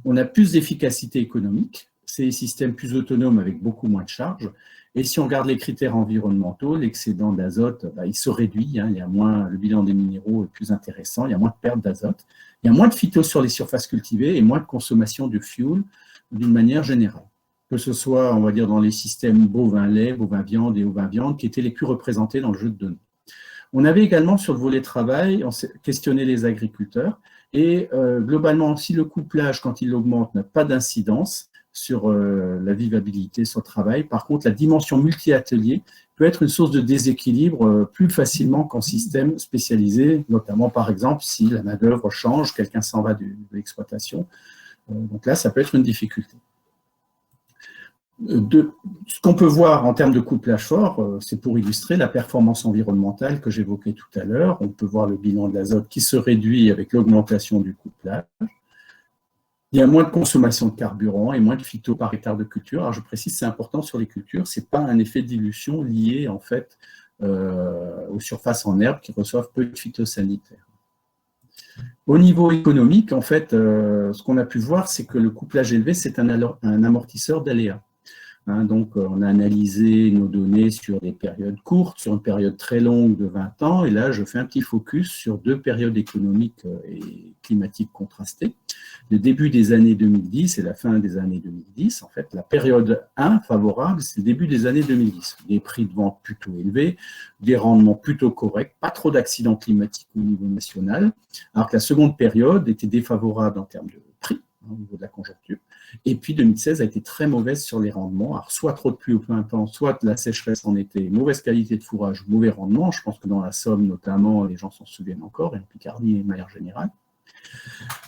On a plus d'efficacité économique, c'est des systèmes plus autonomes avec beaucoup moins de charges. Et si on regarde les critères environnementaux, l'excédent d'azote, il se réduit, il y a moins, le bilan des minéraux est plus intéressant, il y a moins de perte d'azote, il y a moins de phytos sur les surfaces cultivées et moins de consommation de fuel d'une manière générale. Que ce soit, on va dire, dans les systèmes bovin-lait, bovin-viande et ovin-viande qui étaient les plus représentés dans le jeu de données. On avait également sur le volet travail, on s'est questionné les agriculteurs et globalement, si le couplage, quand il augmente, n'a pas d'incidence sur la vivabilité, sur le travail. Par contre, la dimension multi-atelier peut être une source de déséquilibre plus facilement qu'en système spécialisé, notamment par exemple si la main-d'œuvre change, quelqu'un s'en va de l'exploitation. Donc là, ça peut être une difficulté. Ce qu'on peut voir en termes de couplage fort, c'est pour illustrer la performance environnementale que j'évoquais tout à l'heure. On peut voir le bilan de l'azote qui se réduit avec l'augmentation du couplage. Il y a moins de consommation de carburant et moins de phyto par hectare de culture. Alors je précise, c'est important sur les cultures, ce n'est pas un effet de dilution lié en fait aux surfaces en herbe qui reçoivent peu de phytosanitaires. Au niveau économique, en fait, ce qu'on a pu voir, c'est que le couplage élevé, c'est un amortisseur d'aléas. Donc, on a analysé nos données sur des périodes courtes, sur une période très longue de 20 ans, et là, je fais un petit focus sur 2 périodes économiques et climatiques contrastées. Le début des années 2010 et la fin des années 2010, en fait, la période 1 favorable, c'est le début des années 2010. Des prix de vente plutôt élevés, des rendements plutôt corrects, pas trop d'accidents climatiques au niveau national, alors que la seconde période était défavorable en termes de prix, au niveau de la conjoncture. Et puis 2016 a été très mauvaise sur les rendements, alors soit trop de pluie au printemps, soit de la sécheresse en été, mauvaise qualité de fourrage, mauvais rendement. Je pense que dans la Somme notamment, les gens s'en souviennent encore, et en Picardie de manière générale.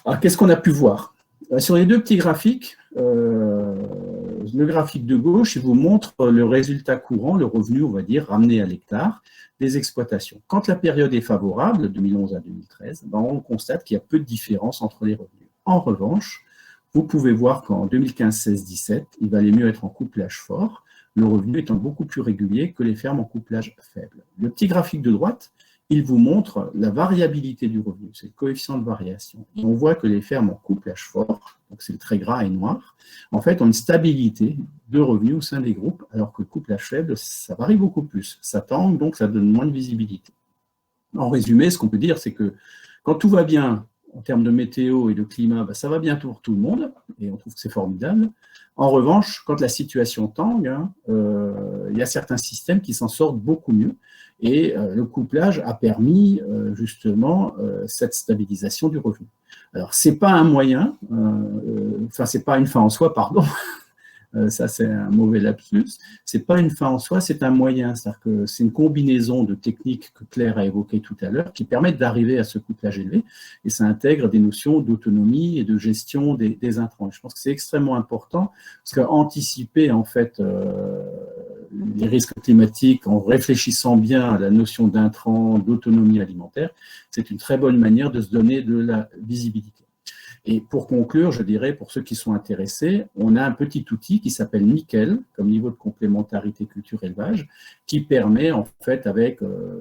Alors qu'est-ce qu'on a pu voir? Sur les 2 petits graphiques, le graphique de gauche, il vous montre le résultat courant, le revenu, on va dire, ramené à l'hectare des exploitations. Quand la période est favorable, de 2011 à 2013, on constate qu'il y a peu de différence entre les revenus. En revanche, vous pouvez voir qu'en 2015, 16, 17, il valait mieux être en couplage fort, le revenu étant beaucoup plus régulier que les fermes en couplage faible. Le petit graphique de droite, il vous montre la variabilité du revenu, c'est le coefficient de variation. Et on voit que les fermes en couplage fort, donc c'est le trait gras et noir, en fait ont une stabilité de revenus au sein des groupes, alors que le couplage faible, ça varie beaucoup plus. Ça tangue, donc ça donne moins de visibilité. En résumé, ce qu'on peut dire, c'est que quand tout va bien, en termes de météo et de climat, ça va bien pour tout le monde, et on trouve que c'est formidable. En revanche, quand la situation tangue, il y a certains systèmes qui s'en sortent beaucoup mieux, et le couplage a permis justement cette stabilisation du revenu. Alors, c'est pas un moyen, c'est pas une fin en soi, pardon, ça c'est un mauvais lapsus, c'est pas une fin en soi, c'est un moyen, c'est-à-dire que c'est une combinaison de techniques que Claire a évoquées tout à l'heure qui permettent d'arriver à ce couplage élevé, et ça intègre des notions d'autonomie et de gestion des intrants. Je pense que c'est extrêmement important, parce qu'anticiper en fait les risques climatiques en réfléchissant bien à la notion d'intrants, d'autonomie alimentaire, c'est une très bonne manière de se donner de la visibilité. Et pour conclure, je dirais, pour ceux qui sont intéressés, on a un petit outil qui s'appelle Nickel, comme niveau de complémentarité culture-élevage, qui permet, en fait, avec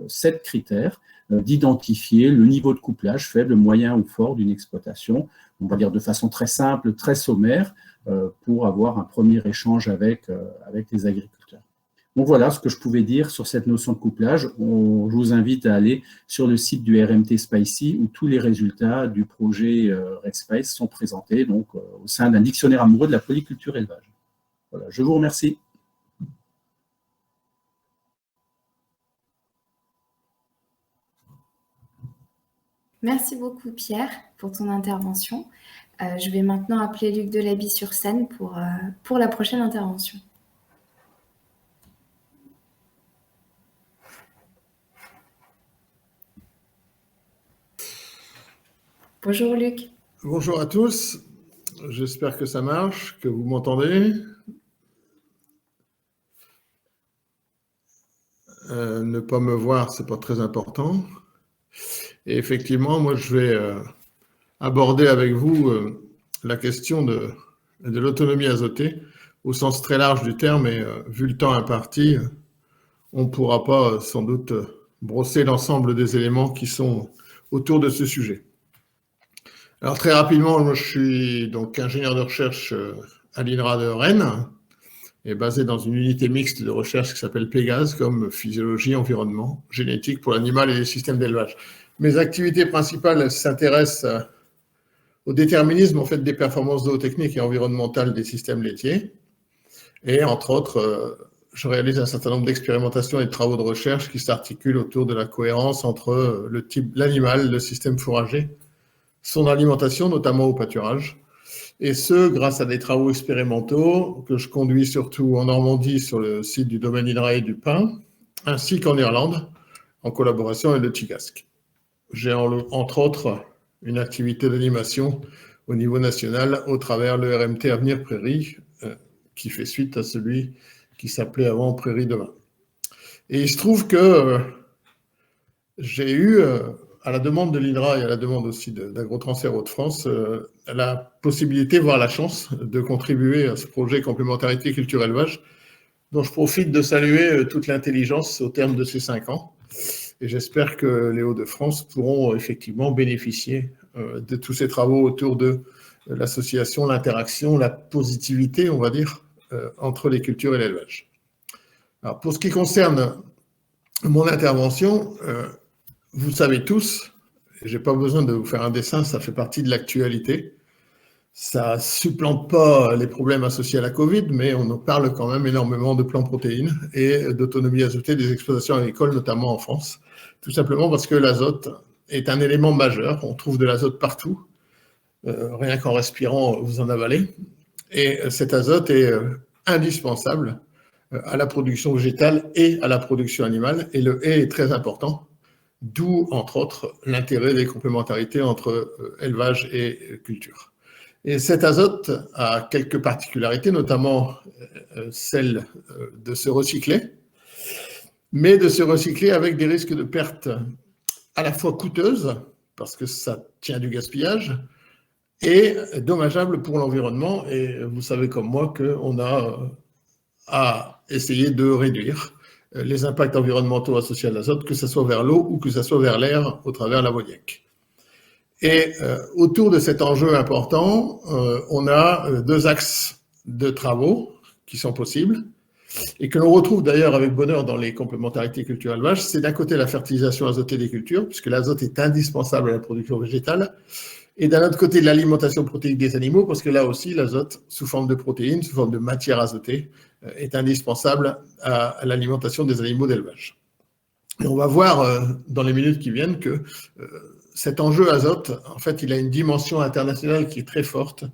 7 critères, d'identifier le niveau de couplage faible, moyen ou fort d'une exploitation, on va dire de façon très simple, très sommaire, pour avoir un premier échange avec les agriculteurs. Donc voilà ce que je pouvais dire sur cette notion de couplage. Je vous invite à aller sur le site du RMT Spicy où tous les résultats du projet Red Spice sont présentés donc, au sein d'un dictionnaire amoureux de la polyculture élevage. Voilà, je vous remercie. Merci beaucoup Pierre pour ton intervention. Je vais maintenant appeler Luc Delaby sur scène pour la prochaine intervention. Bonjour Luc. Bonjour à tous, j'espère que ça marche, que vous m'entendez. Ne pas me voir, c'est pas très important. Et effectivement, moi je vais aborder avec vous la question de l'autonomie azotée au sens très large du terme, et vu le temps imparti, on ne pourra pas sans doute brosser l'ensemble des éléments qui sont autour de ce sujet. Alors très rapidement, moi je suis donc ingénieur de recherche à l'INRA de Rennes et basé dans une unité mixte de recherche qui s'appelle Pégase, comme physiologie, environnement, génétique pour l'animal et les systèmes d'élevage. Mes activités principales s'intéressent au déterminisme en fait, des performances zootechniques et environnementales des systèmes laitiers. Et entre autres, je réalise un certain nombre d'expérimentations et de travaux de recherche qui s'articulent autour de la cohérence entre l'animal, le système fourrager, son alimentation, notamment au pâturage, et ce, grâce à des travaux expérimentaux que je conduis surtout en Normandie sur le site du domaine INRAE du Pin, ainsi qu'en Irlande, en collaboration avec le TICASC. J'ai entre autres une activité d'animation au niveau national au travers le RMT Avenir Prairie, qui fait suite à celui qui s'appelait avant Prairie Demain. Et il se trouve que j'ai eu, à la demande de l'INRA et à la demande aussi d'Agrotransfert Hauts-de-France, la possibilité, voire la chance, de contribuer à ce projet complémentarité culture-élevage, dont je profite de saluer toute l'intelligence au terme de ces 5 ans. Et j'espère que les Hauts-de-France pourront effectivement bénéficier de tous ces travaux autour de l'association, l'interaction, la positivité, on va dire, entre les cultures et l'élevage. Alors, pour ce qui concerne mon intervention, vous savez tous, je n'ai pas besoin de vous faire un dessin, ça fait partie de l'actualité. Ça ne supplante pas les problèmes associés à la Covid, mais on en parle quand même énormément de plans protéines et d'autonomie azotée des exploitations agricoles, notamment en France, tout simplement parce que l'azote est un élément majeur. On trouve de l'azote partout, rien qu'en respirant, vous en avalez. Et cet azote est indispensable à la production végétale et à la production animale, et le « et » est très important. D'où, entre autres, l'intérêt des complémentarités entre élevage et culture. Et cet azote a quelques particularités, notamment celle de se recycler, mais de se recycler avec des risques de perte à la fois coûteuses, parce que ça tient du gaspillage, et dommageable pour l'environnement. Et vous savez comme moi qu'on a à essayer de réduire les impacts environnementaux associés à l'azote, que ce soit vers l'eau ou que ce soit vers l'air au travers de l'ammoniac. Et autour de cet enjeu important, on a 2 axes de travaux qui sont possibles et que l'on retrouve d'ailleurs avec bonheur dans les complémentarités culture-élevage. C'est d'un côté la fertilisation azotée des cultures, puisque l'azote est indispensable à la production végétale, et d'un autre côté, l'alimentation protéique des animaux, parce que là aussi, l'azote, sous forme de protéines, sous forme de matière azotée, est indispensable à l'alimentation des animaux d'élevage. Et on va voir dans les minutes qui viennent que cet enjeu azote, en fait, il a une dimension internationale qui est très forte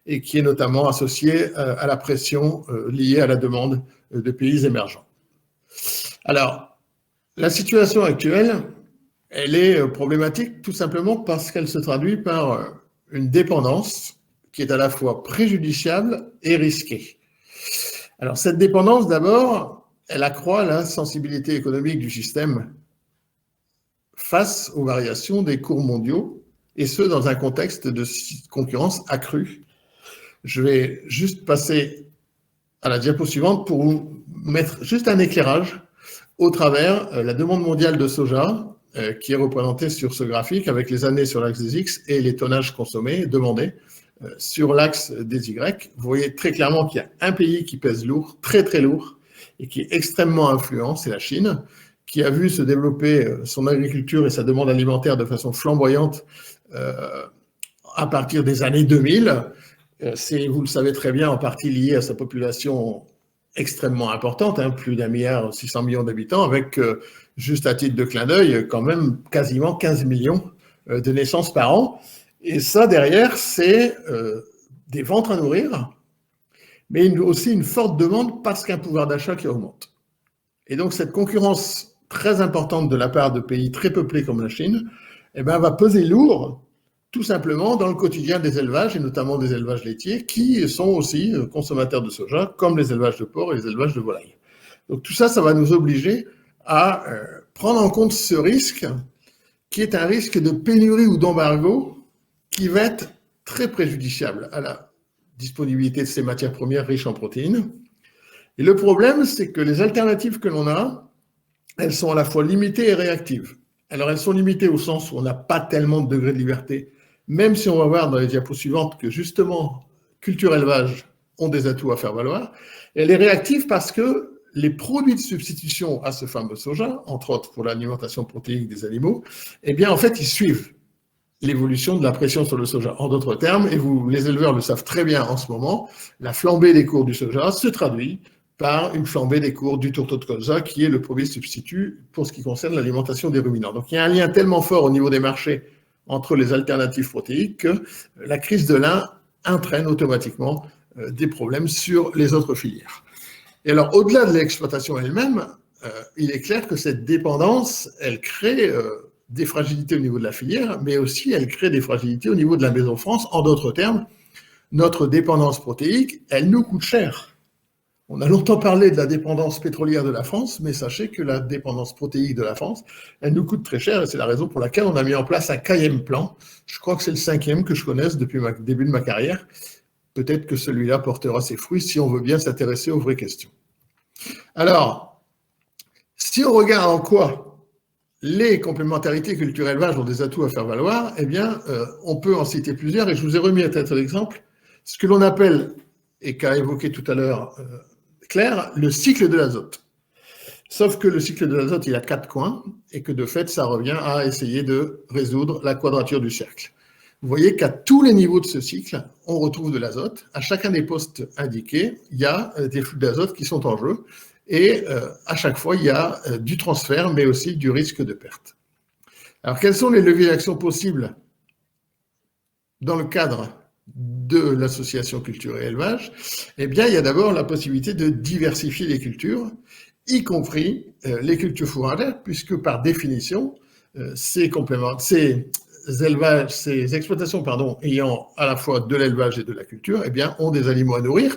et qui est notamment associée à la pression liée à la demande de pays émergents. Alors, la situation actuelle, elle est problématique tout simplement parce qu'elle se traduit par une dépendance qui est à la fois préjudiciable et risquée. Alors, cette dépendance, d'abord, elle accroît la sensibilité économique du système face aux variations des cours mondiaux, et ce, dans un contexte de concurrence accrue. Je vais juste passer à la diapo suivante pour vous mettre juste un éclairage au travers la demande mondiale de soja, qui est représentée sur ce graphique avec les années sur l'axe des X et les tonnages consommés, demandés, sur l'axe des Y. Vous voyez très clairement qu'il y a un pays qui pèse lourd, très très lourd, et qui est extrêmement influent, c'est la Chine, qui a vu se développer son agriculture et sa demande alimentaire de façon flamboyante à partir des années 2000. C'est, vous le savez très bien, en partie lié à sa population extrêmement importante, plus d'1,6 milliard d'habitants, avec, juste à titre de clin d'œil, quand même quasiment 15 millions de naissances par an. Et ça, derrière, c'est des ventres à nourrir, mais aussi une forte demande parce qu'un pouvoir d'achat qui augmente. Et donc, cette concurrence très importante de la part de pays très peuplés comme la Chine, va peser lourd, tout simplement, dans le quotidien des élevages, et notamment des élevages laitiers, qui sont aussi consommateurs de soja, comme les élevages de porc et les élevages de volailles. Donc tout ça, ça va nous obliger à prendre en compte ce risque, qui est un risque de pénurie ou d'embargo, qui va être très préjudiciable à la disponibilité de ces matières premières riches en protéines. Et le problème, c'est que les alternatives que l'on a, elles sont à la fois limitées et réactives. Alors, elles sont limitées au sens où on n'a pas tellement de degré de liberté, même si on va voir dans les diapos suivantes que justement, culture-élevage ont des atouts à faire valoir. Et elle est réactive parce que les produits de substitution à ce fameux soja, entre autres pour l'alimentation protéique des animaux, en fait, ils suivent l'évolution de la pression sur le soja. En d'autres termes, et vous, les éleveurs le savent très bien en ce moment, la flambée des cours du soja se traduit par une flambée des cours du tourteau de colza, qui est le premier substitut pour ce qui concerne l'alimentation des ruminants. Donc il y a un lien tellement fort au niveau des marchés entre les alternatives protéiques que la crise de l'un entraîne automatiquement des problèmes sur les autres filières. Et alors, au-delà de l'exploitation elle-même, il est clair que cette dépendance, elle crée des fragilités au niveau de la filière, mais aussi elle crée des fragilités au niveau de la maison France. En d'autres termes, notre dépendance protéique, elle nous coûte cher. On a longtemps parlé de la dépendance pétrolière de la France, mais sachez que la dépendance protéique de la France, elle nous coûte très cher, et c'est la raison pour laquelle on a mis en place un 4e plan. Je crois que c'est le 5e que je connaisse depuis le début de ma carrière. Peut-être que celui-là portera ses fruits si on veut bien s'intéresser aux vraies questions. Alors, si on regarde en quoi les complémentarités culture-élevage ont des atouts à faire valoir, on peut en citer plusieurs, et je vous ai remis à titre d'exemple ce que l'on appelle, et qu'a évoqué tout à l'heure Claire, le cycle de l'azote. Sauf que le cycle de l'azote, il a 4 coins, et que de fait, ça revient à essayer de résoudre la quadrature du cercle. Vous voyez qu'à tous les niveaux de ce cycle, on retrouve de l'azote. À chacun des postes indiqués, il y a des flux d'azote qui sont en jeu, et à chaque fois, il y a du transfert, mais aussi du risque de perte. Alors, quels sont les leviers d'action possibles dans le cadre de l'association culture et élevage? Il y a d'abord la possibilité de diversifier les cultures, y compris les cultures fourragères, puisque par définition, ces exploitations ayant à la fois de l'élevage et de la culture, ont des aliments à nourrir.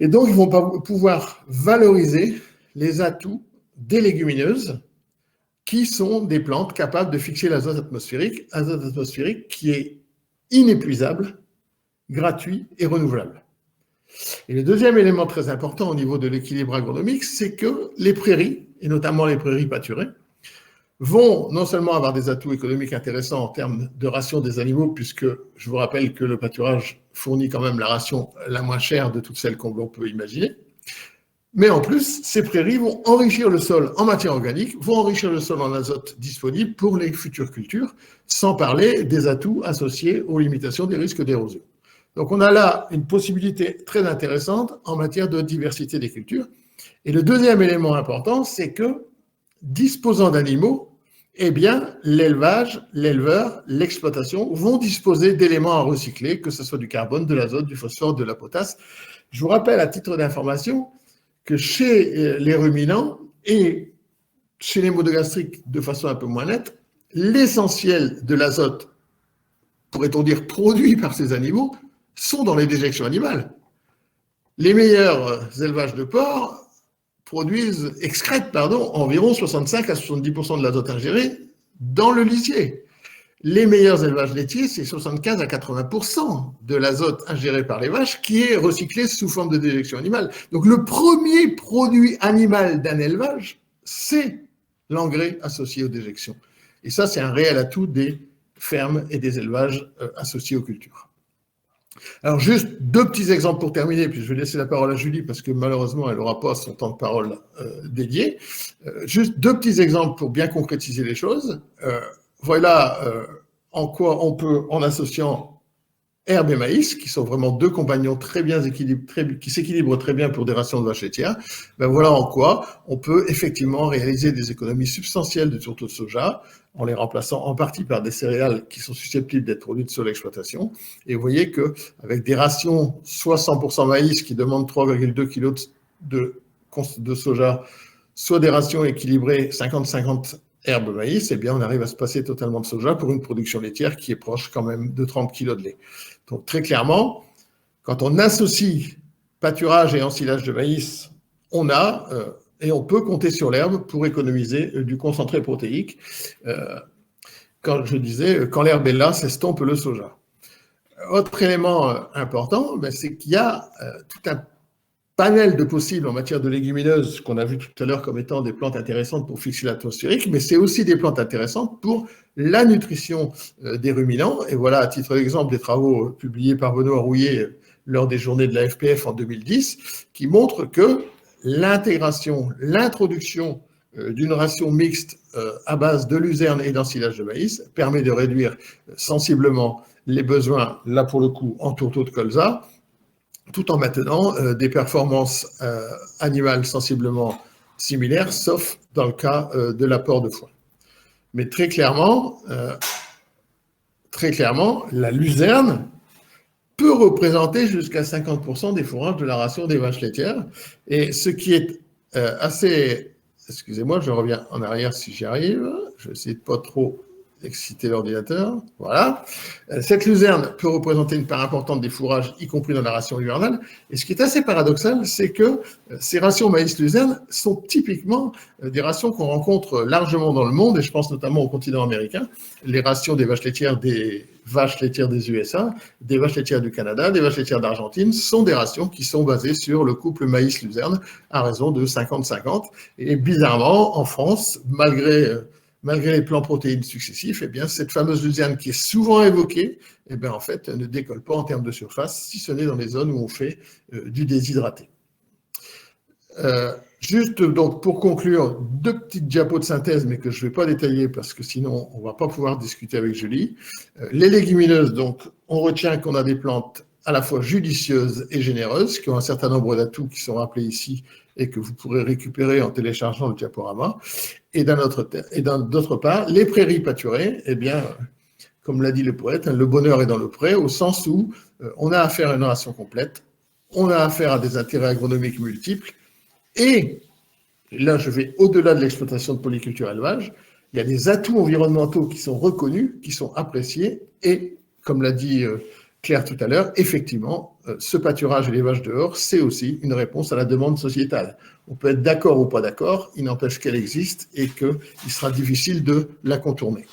Et donc, ils vont pouvoir valoriser les atouts des légumineuses, qui sont des plantes capables de fixer l'azote atmosphérique qui est inépuisable, gratuit et renouvelable. Et le deuxième élément très important au niveau de l'équilibre agronomique, c'est que les prairies, et notamment les prairies pâturées, vont non seulement avoir des atouts économiques intéressants en termes de ration des animaux, puisque je vous rappelle que le pâturage fournit quand même la ration la moins chère de toutes celles qu'on peut imaginer, Mais en plus, ces prairies vont enrichir le sol en matière organique, vont enrichir le sol en azote disponible pour les futures cultures, sans parler des atouts associés aux limitations des risques d'érosion. Donc on a là une possibilité très intéressante en matière de diversité des cultures. Et le deuxième élément important, c'est que disposant d'animaux, eh bien, l'élevage, l'éleveur, l'exploitation vont disposer d'éléments à recycler, que ce soit du carbone, de l'azote, du phosphore, de la potasse. Je vous rappelle à titre d'information que chez les ruminants et chez les monogastriques de façon un peu moins nette, l'essentiel de l'azote, pourrait-on dire, produit par ces animaux, sont dans les déjections animales. Les meilleurs élevages de porcs excrètent environ 65 à 70% de l'azote ingéré dans le lisier. Les meilleurs élevages laitiers, c'est 75 à 80% de l'azote ingéré par les vaches qui est recyclé sous forme de déjection animale. Donc le premier produit animal d'un élevage, c'est l'engrais associé aux déjections. Et ça, c'est un réel atout des fermes et des élevages associés aux cultures. Alors juste deux petits exemples pour terminer, puis je vais laisser la parole à Julie parce que malheureusement elle n'aura pas son temps de parole dédié. Juste deux petits exemples pour bien concrétiser les choses. Voilà en quoi on peut, en associant herbe et maïs, qui sont vraiment deux compagnons très bien équilibrés, qui s'équilibrent très bien pour des rations de vaches laitières, ben voilà en quoi on peut effectivement réaliser des économies substantielles de tourteaux de soja en les remplaçant en partie par des céréales qui sont susceptibles d'être produites sur l'exploitation. Et vous voyez qu'avec des rations soit 100% maïs qui demandent 3,2 kg de soja, soit des rations équilibrées 50-50 herbe maïs, eh bien on arrive à se passer totalement de soja pour une production laitière qui est proche quand même de 30 kg de lait. Donc très clairement, quand on associe pâturage et ensilage de maïs, on a et on peut compter sur l'herbe pour économiser du concentré protéique. Quand je disais, quand l'herbe est là, s'estompe le soja. Autre élément important, c'est qu'il y a tout un panel de possibles en matière de légumineuses qu'on a vu tout à l'heure comme étant des plantes intéressantes pour fixer l'atmosphérique, mais c'est aussi des plantes intéressantes pour la nutrition des ruminants. Et voilà, à titre d'exemple, des travaux publiés par Benoît Rouillet lors des journées de la FPF en 2010, qui montrent que l'introduction d'une ration mixte à base de luzerne et d'ensilage de maïs permet de réduire sensiblement les besoins, là pour le coup, en tourteaux de colza, tout en maintenant des performances animales sensiblement similaires, sauf dans le cas de l'apport de foin. Mais très clairement, la luzerne peut représenter jusqu'à 50% des fourrages de la ration des vaches laitières. Et ce qui est assez... Excusez-moi, je reviens en arrière si j'y arrive. Je vais essayer de ne pas trop exciter l'ordinateur. Voilà. Cette luzerne peut représenter une part importante des fourrages, y compris dans la ration hivernale. Et ce qui est assez paradoxal, c'est que ces rations maïs-luzerne sont typiquement des rations qu'on rencontre largement dans le monde, et je pense notamment au continent américain. Les rations des vaches laitières des USA, des vaches laitières du Canada, des vaches laitières d'Argentine, sont des rations qui sont basées sur le couple maïs-luzerne à raison de 50-50. Et bizarrement, en France, malgré les plans protéines successifs, eh bien, cette fameuse luzerne qui est souvent évoquée, eh bien, en fait, ne décolle pas en termes de surface, si ce n'est dans les zones où on fait du déshydraté. Juste donc pour conclure, deux petites diapos de synthèse, mais que je ne vais pas détailler parce que sinon on ne va pas pouvoir discuter avec Julie. Les légumineuses, donc, on retient qu'on a des plantes à la fois judicieuses et généreuses, qui ont un certain nombre d'atouts qui sont rappelés ici et que vous pourrez récupérer en téléchargeant le diaporama. Et d'autre part, les prairies pâturées, eh bien, comme l'a dit le poète, le bonheur est dans le pré, au sens où on a affaire à une ration complète, on a affaire à des intérêts agronomiques multiples, et là je vais au-delà de l'exploitation de polyculture élevage, il y a des atouts environnementaux qui sont reconnus, qui sont appréciés, et comme l'a dit Claire tout à l'heure, effectivement, ce pâturage et l'élevage dehors, c'est aussi une réponse à la demande sociétale. On peut être d'accord ou pas d'accord, il n'empêche qu'elle existe et qu'il sera difficile de la contourner.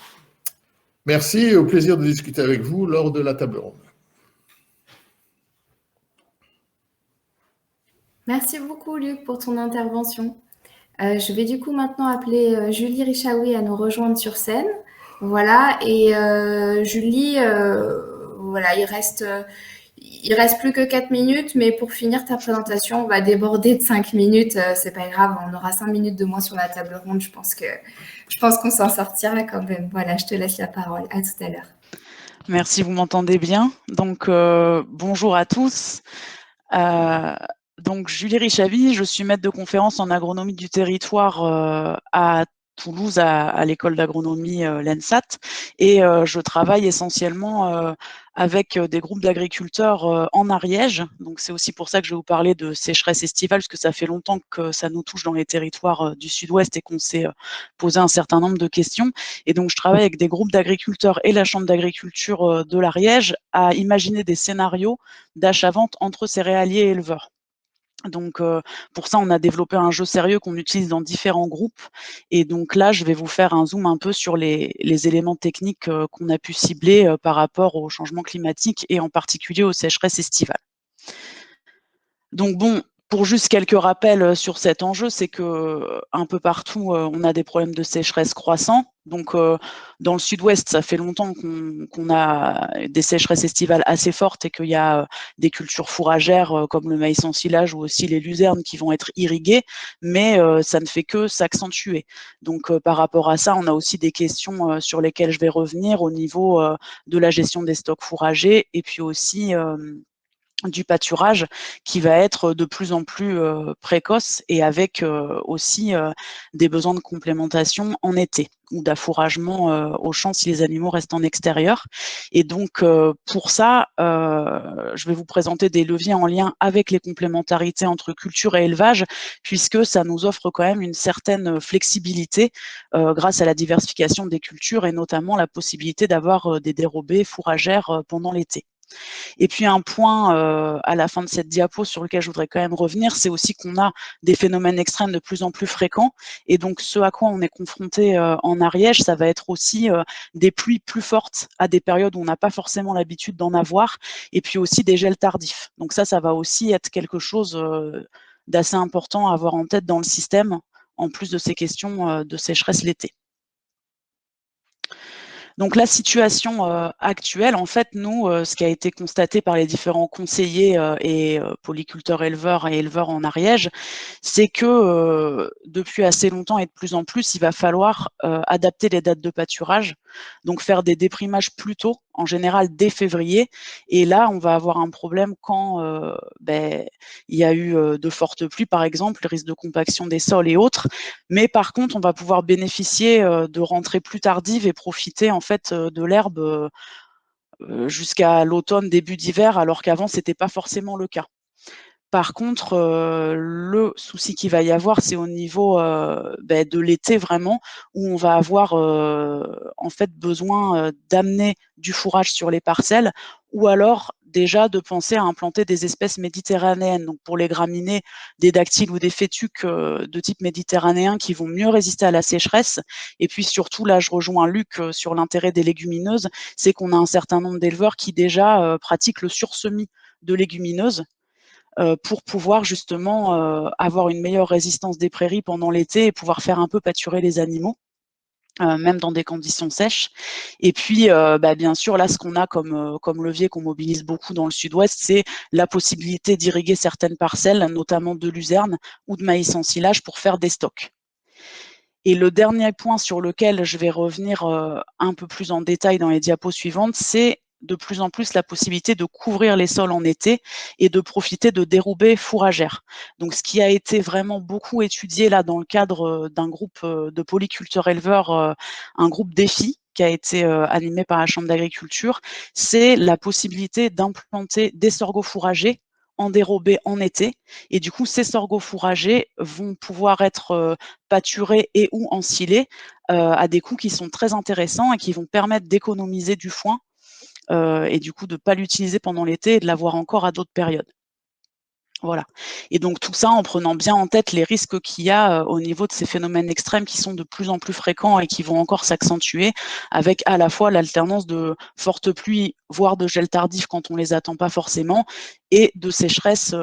Merci et au plaisir de discuter avec vous lors de la table ronde. Merci beaucoup, Luc, pour ton intervention. Je vais du coup maintenant appeler Julie Richaoui à nous rejoindre sur scène. Voilà, et Julie, voilà, il reste plus que 4 minutes, mais pour finir ta présentation, on va déborder de 5 minutes. C'est pas grave, on aura 5 minutes de moins sur la table ronde. Je pense qu'on s'en sortira quand même. Voilà, je te laisse la parole. À tout à l'heure. Merci, vous m'entendez bien. Donc, bonjour à tous. Donc, Julie Richavi, je suis maître de conférence en agronomie du territoire à Toulouse, à l'école d'agronomie l'ENSAT, et je travaille essentiellement avec des groupes d'agriculteurs en Ariège. Donc, c'est aussi pour ça que je vais vous parler de sécheresse estivale, parce que ça fait longtemps que ça nous touche dans les territoires du Sud-Ouest et qu'on s'est posé un certain nombre de questions. Et donc, je travaille avec des groupes d'agriculteurs et la Chambre d'agriculture de l'Ariège à imaginer des scénarios d'achat-vente entre céréaliers et éleveurs. Donc, pour ça, on a développé un jeu sérieux qu'on utilise dans différents groupes. Et donc là, je vais vous faire un zoom un peu sur les éléments techniques qu'on a pu cibler par rapport au changement climatique et en particulier aux sécheresses estivales. Donc bon, pour juste quelques rappels sur cet enjeu, c'est que un peu partout, on a des problèmes de sécheresse croissants. Donc, dans le Sud-Ouest, ça fait longtemps qu'on a des sécheresses estivales assez fortes et qu'il y a des cultures fourragères comme le maïs en silage ou aussi les luzernes qui vont être irriguées, mais ça ne fait que s'accentuer. Donc, par rapport à ça, on a aussi des questions sur lesquelles je vais revenir au niveau de la gestion des stocks fourragers et puis aussi du pâturage qui va être de plus en plus précoce et avec aussi des besoins de complémentation en été ou d'affouragement au champ si les animaux restent en extérieur. Et donc pour ça, je vais vous présenter des leviers en lien avec les complémentarités entre culture et élevage, puisque ça nous offre quand même une certaine flexibilité grâce à la diversification des cultures et notamment la possibilité d'avoir des dérobées fourragères pendant l'été. Et puis un point à la fin de cette diapo sur lequel je voudrais quand même revenir, c'est aussi qu'on a des phénomènes extrêmes de plus en plus fréquents. Et donc ce à quoi on est confronté en Ariège, ça va être aussi des pluies plus fortes à des périodes où on n'a pas forcément l'habitude d'en avoir, et puis aussi des gels tardifs. Donc ça va aussi être quelque chose d'assez important à avoir en tête dans le système, en plus de ces questions de sécheresse l'été. Donc la situation actuelle, en fait, nous, ce qui a été constaté par les différents conseillers et polyculteurs éleveurs et éleveurs en Ariège, c'est que depuis assez longtemps et de plus en plus, il va falloir adapter les dates de pâturage, donc faire des déprimages plus tôt, en général dès février. Et là, on va avoir un problème quand il y a eu de fortes pluies, par exemple, le risque de compaction des sols et autres. Mais par contre, on va pouvoir bénéficier de rentrées plus tardives et profiter en fait de l'herbe jusqu'à l'automne, début d'hiver, alors qu'avant, c'était pas forcément le cas. Par contre, le souci qu'il va y avoir, c'est au niveau de l'été vraiment, où on va avoir en fait besoin d'amener du fourrage sur les parcelles, ou alors déjà de penser à implanter des espèces méditerranéennes. Donc pour les graminées, des dactyles ou des fétuques de type méditerranéen qui vont mieux résister à la sécheresse. Et puis surtout, là je rejoins Luc sur l'intérêt des légumineuses, c'est qu'on a un certain nombre d'éleveurs qui déjà pratiquent le sursemis de légumineuses pour pouvoir justement avoir une meilleure résistance des prairies pendant l'été et pouvoir faire un peu pâturer les animaux, même dans des conditions sèches. Et puis, bien sûr, là, ce qu'on a comme levier qu'on mobilise beaucoup dans le Sud-Ouest, c'est la possibilité d'irriguer certaines parcelles, notamment de luzerne ou de maïs en silage pour faire des stocks. Et le dernier point sur lequel je vais revenir un peu plus en détail dans les diapos suivantes, c'est de plus en plus la possibilité de couvrir les sols en été et de profiter de dérobées fourragères. Donc, ce qui a été vraiment beaucoup étudié là dans le cadre d'un groupe de polyculteurs éleveurs, un groupe défi qui a été animé par la Chambre d'agriculture, c'est la possibilité d'implanter des sorgho fourragers en dérobée en été. Et du coup, ces sorgho fourragers vont pouvoir être pâturés et ou ensilés à des coûts qui sont très intéressants et qui vont permettre d'économiser du foin et du coup de ne pas l'utiliser pendant l'été et de l'avoir encore à d'autres périodes. Voilà. Et donc tout ça en prenant bien en tête les risques qu'il y a au niveau de ces phénomènes extrêmes qui sont de plus en plus fréquents et qui vont encore s'accentuer, avec à la fois l'alternance de fortes pluies, voire de gel tardif quand on les attend pas forcément, et de sécheresse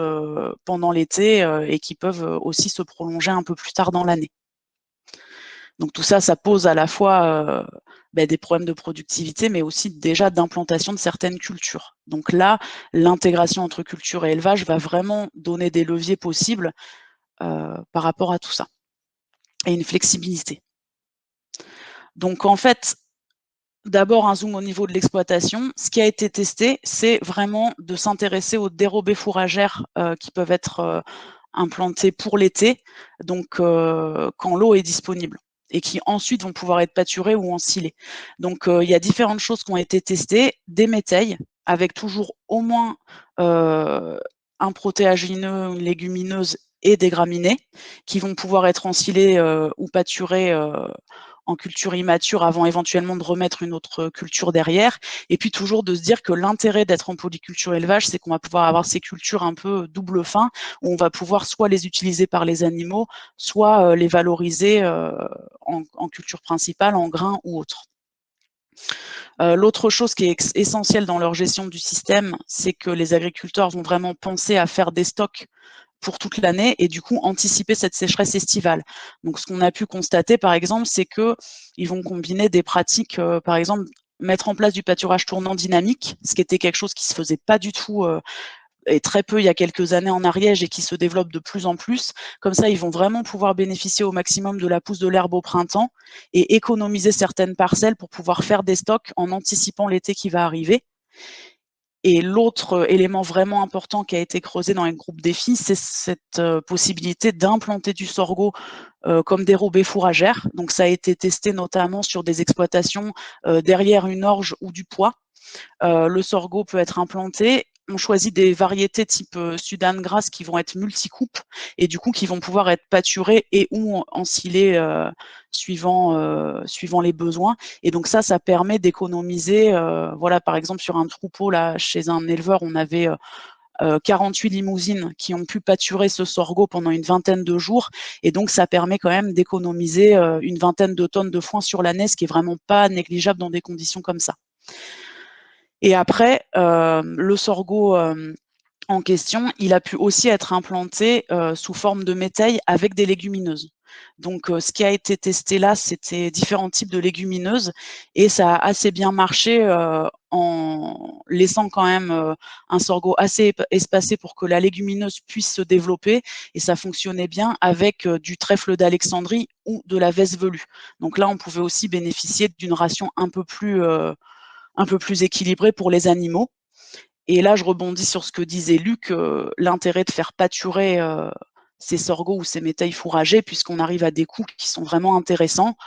pendant l'été et qui peuvent aussi se prolonger un peu plus tard dans l'année. Donc tout ça, ça pose à la fois des problèmes de productivité, mais aussi déjà d'implantation de certaines cultures. Donc là, l'intégration entre culture et élevage va vraiment donner des leviers possibles par rapport à tout ça, et une flexibilité. Donc en fait, d'abord un zoom au niveau de l'exploitation. Ce qui a été testé, c'est vraiment de s'intéresser aux dérobées fourragères qui peuvent être implantées pour l'été, donc quand l'eau est disponible, et qui ensuite vont pouvoir être pâturées ou ensilées. Donc il y a différentes choses qui ont été testées, des métailles, avec toujours au moins un protéagineux, une légumineuse et des graminées, qui vont pouvoir être ensilées ou pâturées en culture immature avant éventuellement de remettre une autre culture derrière. Et puis toujours de se dire que l'intérêt d'être en polyculture élevage, c'est qu'on va pouvoir avoir ces cultures un peu double fin, où on va pouvoir soit les utiliser par les animaux, soit les valoriser en culture principale, en grains ou autre. L'autre chose qui est essentielle dans leur gestion du système, c'est que les agriculteurs vont vraiment penser à faire des stocks pour toute l'année et du coup anticiper cette sécheresse estivale. Donc ce qu'on a pu constater par exemple, c'est qu'ils vont combiner des pratiques, par exemple mettre en place du pâturage tournant dynamique, ce qui était quelque chose qui se faisait pas du tout et très peu il y a quelques années en Ariège et qui se développe de plus en plus. Comme ça, ils vont vraiment pouvoir bénéficier au maximum de la pousse de l'herbe au printemps et économiser certaines parcelles pour pouvoir faire des stocks en anticipant l'été qui va arriver. Et l'autre élément vraiment important qui a été creusé dans les groupes défis, c'est cette possibilité d'implanter du sorgho comme dérobée fourragère. Donc ça a été testé notamment sur des exploitations derrière une orge ou du pois. Le sorgho peut être implanté. On choisit des variétés type Sudan grasse qui vont être multicoupes et du coup qui vont pouvoir être pâturées et ou ensilées suivant les besoins. Et donc ça permet d'économiser. Voilà, par exemple sur un troupeau là chez un éleveur, on avait 48 limousines qui ont pu pâturer ce sorgho pendant une vingtaine de jours. Et donc, ça permet quand même d'économiser une vingtaine de tonnes de foin sur l'année, ce qui est vraiment pas négligeable dans des conditions comme ça. Et après, le sorgho en question, il a pu aussi être implanté sous forme de métaille avec des légumineuses. Donc, ce qui a été testé là, c'était différents types de légumineuses et ça a assez bien marché en laissant quand même un sorgho assez espacé pour que la légumineuse puisse se développer et ça fonctionnait bien avec du trèfle d'Alexandrie ou de la vesse velue. Donc là, on pouvait aussi bénéficier d'une ration un peu plus équilibrée pour les animaux. Et là, je rebondis sur ce que disait Luc, l'intérêt de faire pâturer ces sorgho ou ces métailles fourragées, puisqu'on arrive à des coûts qui sont vraiment intéressants.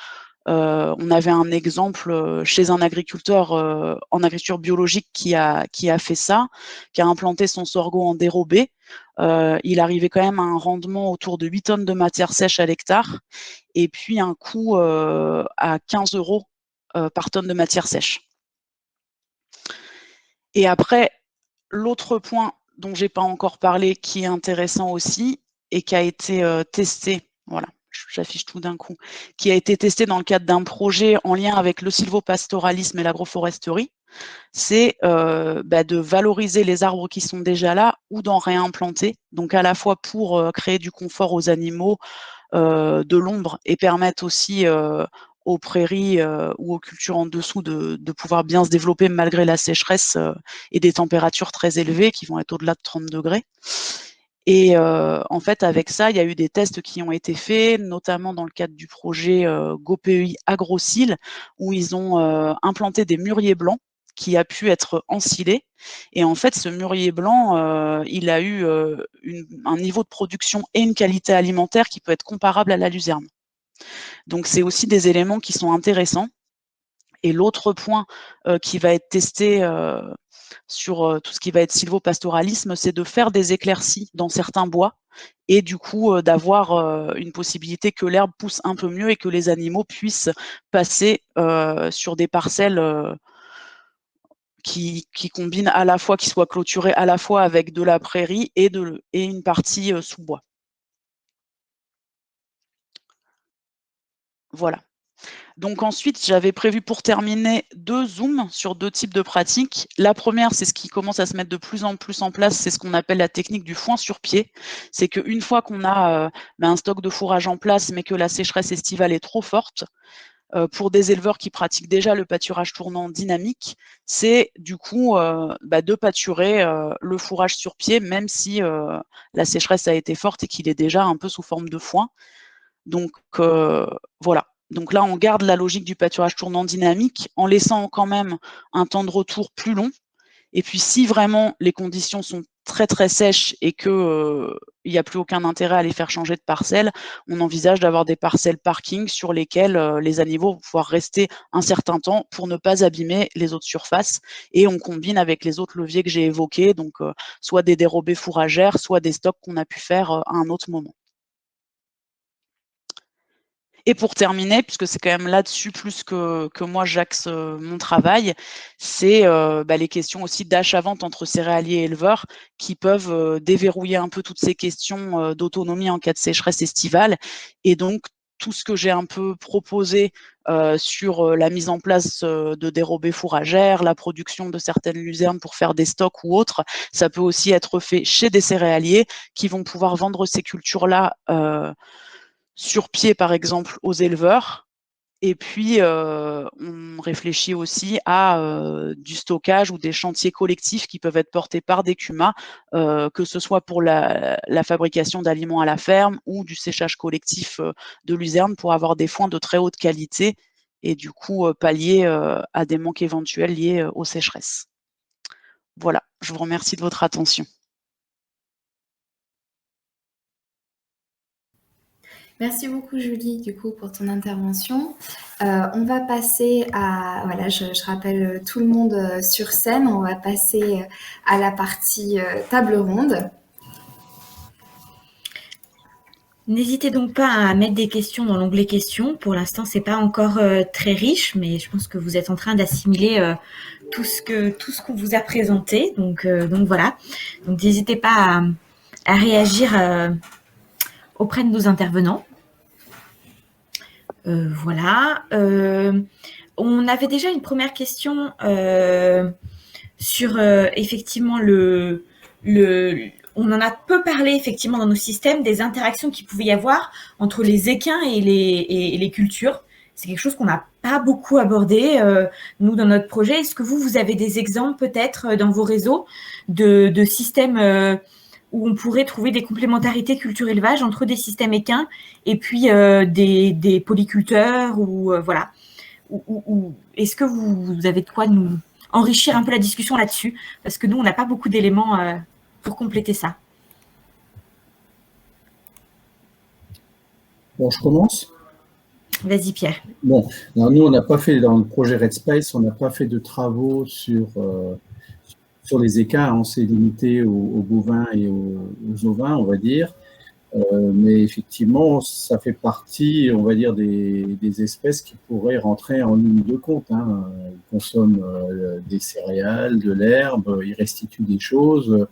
On avait un exemple chez un agriculteur en agriculture biologique qui a fait ça, qui a implanté son sorgho en dérobé. Il arrivait quand même à un rendement autour de 8 tonnes de matière sèche à l'hectare, et puis un coût à 15 € par tonne de matière sèche. Et après, l'autre point dont j'ai pas encore parlé, qui est intéressant aussi et qui a été testé, voilà, j'affiche tout d'un coup, qui a été testé dans le cadre d'un projet en lien avec le sylvopastoralisme et l'agroforesterie, c'est de valoriser les arbres qui sont déjà là ou d'en réimplanter, donc à la fois pour créer du confort aux animaux, de l'ombre et permettre aussi aux prairies ou aux cultures en dessous de pouvoir bien se développer malgré la sécheresse et des températures très élevées qui vont être au-delà de 30 degrés. Et en fait, avec ça, il y a eu des tests qui ont été faits, notamment dans le cadre du projet GoPEI AgroSil, où ils ont implanté des mûriers blancs qui a pu être ensilé. Et en fait, ce mûrier blanc, il a eu un niveau de production et une qualité alimentaire qui peut être comparable à la luzerne. Donc, c'est aussi des éléments qui sont intéressants. Et l'autre point qui va être testé sur tout ce qui va être sylvopastoralisme, c'est de faire des éclaircies dans certains bois et du coup d'avoir une possibilité que l'herbe pousse un peu mieux et que les animaux puissent passer sur des parcelles qui combinent à la fois, qui soient clôturées à la fois avec de la prairie et une partie sous bois. Voilà. Donc ensuite, j'avais prévu pour terminer 2 zooms sur 2 types de pratiques. La première, c'est ce qui commence à se mettre de plus en plus en place, c'est ce qu'on appelle la technique du foin sur pied. C'est qu'une fois qu'on a un stock de fourrage en place, mais que la sécheresse estivale est trop forte, pour des éleveurs qui pratiquent déjà le pâturage tournant dynamique, c'est du coup de pâturer le fourrage sur pied, même si la sécheresse a été forte et qu'il est déjà un peu sous forme de foin. Donc voilà. Donc là, on garde la logique du pâturage tournant dynamique en laissant quand même un temps de retour plus long. Et puis, si vraiment les conditions sont très très sèches et que il n'y a plus aucun intérêt à les faire changer de parcelle, on envisage d'avoir des parcelles parking sur lesquelles les animaux vont pouvoir rester un certain temps pour ne pas abîmer les autres surfaces. Et on combine avec les autres leviers que j'ai évoqués, donc soit des dérobées fourragères, soit des stocks qu'on a pu faire à un autre moment. Et pour terminer, puisque c'est quand même là-dessus plus que moi j'axe mon travail, c'est les questions aussi d'achat-vente entre céréaliers et éleveurs qui peuvent déverrouiller un peu toutes ces questions d'autonomie en cas de sécheresse estivale. Et donc, tout ce que j'ai un peu proposé sur la mise en place de dérobées fourragères, la production de certaines luzernes pour faire des stocks ou autres, ça peut aussi être fait chez des céréaliers qui vont pouvoir vendre ces cultures-là sur pied, par exemple, aux éleveurs. Et puis, on réfléchit aussi à du stockage ou des chantiers collectifs qui peuvent être portés par des CUMA, que ce soit pour la fabrication d'aliments à la ferme ou du séchage collectif de luzerne pour avoir des foins de très haute qualité et du coup pallier à des manques éventuels liés aux sécheresses. Voilà, je vous remercie de votre attention. Merci beaucoup Julie du coup pour ton intervention. On va passer à, voilà, je rappelle tout le monde sur scène, on va passer à la partie table ronde. N'hésitez donc pas à mettre des questions dans l'onglet questions. Pour l'instant, c'est pas encore très riche, mais je pense que vous êtes en train d'assimiler tout ce qu'on vous a présenté. Donc voilà. Donc n'hésitez pas à réagir auprès de nos intervenants. Voilà. On avait déjà une première question sur effectivement on en a peu parlé effectivement dans nos systèmes des interactions qu'il pouvait y avoir entre les équins et les cultures. C'est quelque chose qu'on n'a pas beaucoup abordé, nous, dans notre projet. Est-ce que vous avez des exemples peut-être dans vos réseaux de systèmes où on pourrait trouver des complémentarités culture-élevage entre des systèmes équins et puis des polyculteurs ou voilà. Ou est-ce que vous avez de quoi nous enrichir un peu la discussion là-dessus? Parce que nous, on n'a pas beaucoup d'éléments pour compléter ça. Bon, je commence. Vas-y, Pierre. Bon, alors nous, on n'a pas fait, dans le projet Red Space, on n'a pas fait de travaux sur les équins. On s'est limité aux bovins et aux ovins, on va dire. Mais effectivement, ça fait partie, on va dire, des espèces qui pourraient rentrer en ligne de compte. Hein. Ils consomment des céréales, de l'herbe, ils restituent des choses.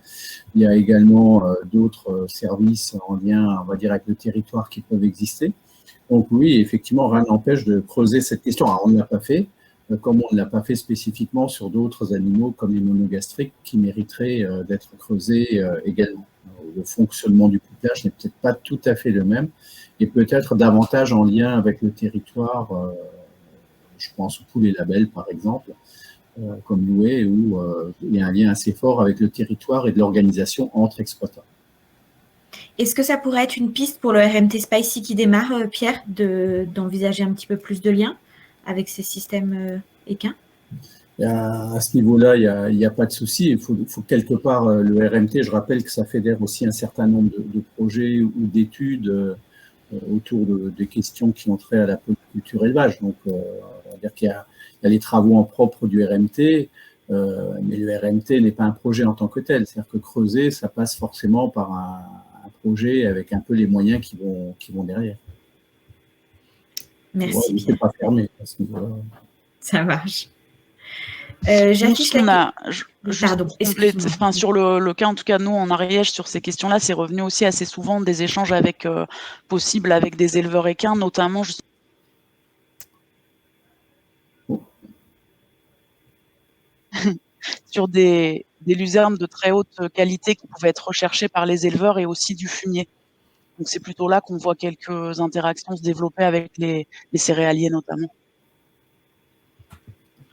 Il y a également d'autres services en lien, on va dire, avec le territoire qui peuvent exister. Donc oui, effectivement, rien n'empêche de creuser cette question. Alors, on ne l'a pas fait, comme on ne l'a pas fait spécifiquement sur d'autres animaux comme les monogastriques qui mériteraient d'être creusés également. Le fonctionnement du couplage n'est peut-être pas tout à fait le même et peut-être davantage en lien avec le territoire, je pense aux poulets labels par exemple, comme Loué, où il y a un lien assez fort avec le territoire et de l'organisation entre exploitants. Est-ce que ça pourrait être une piste pour le RMT Spicy qui démarre, Pierre, d'envisager un petit peu plus de liens avec ces systèmes équins? À ce niveau-là, il n'y a pas de souci. Il faut quelque part, le RMT, je rappelle que ça fédère aussi un certain nombre de projets ou d'études autour des questions qui ont trait à la polyculture élevage. Donc, on va dire qu'il y a les travaux en propre du RMT, mais le RMT n'est pas un projet en tant que tel. C'est-à-dire que creuser, ça passe forcément par un projet avec un peu les moyens qui vont derrière. Merci. Je ne pas fermé à ce niveau-là. Ça marche. J'affiche sur le cas, en tout cas, nous, en Ariège, sur ces questions-là, c'est revenu aussi assez souvent des échanges possibles avec des éleveurs équins, notamment sur des luzernes de très haute qualité qui pouvaient être recherchées par les éleveurs et aussi du fumier. Donc, c'est plutôt là qu'on voit quelques interactions se développer avec les céréaliers, notamment.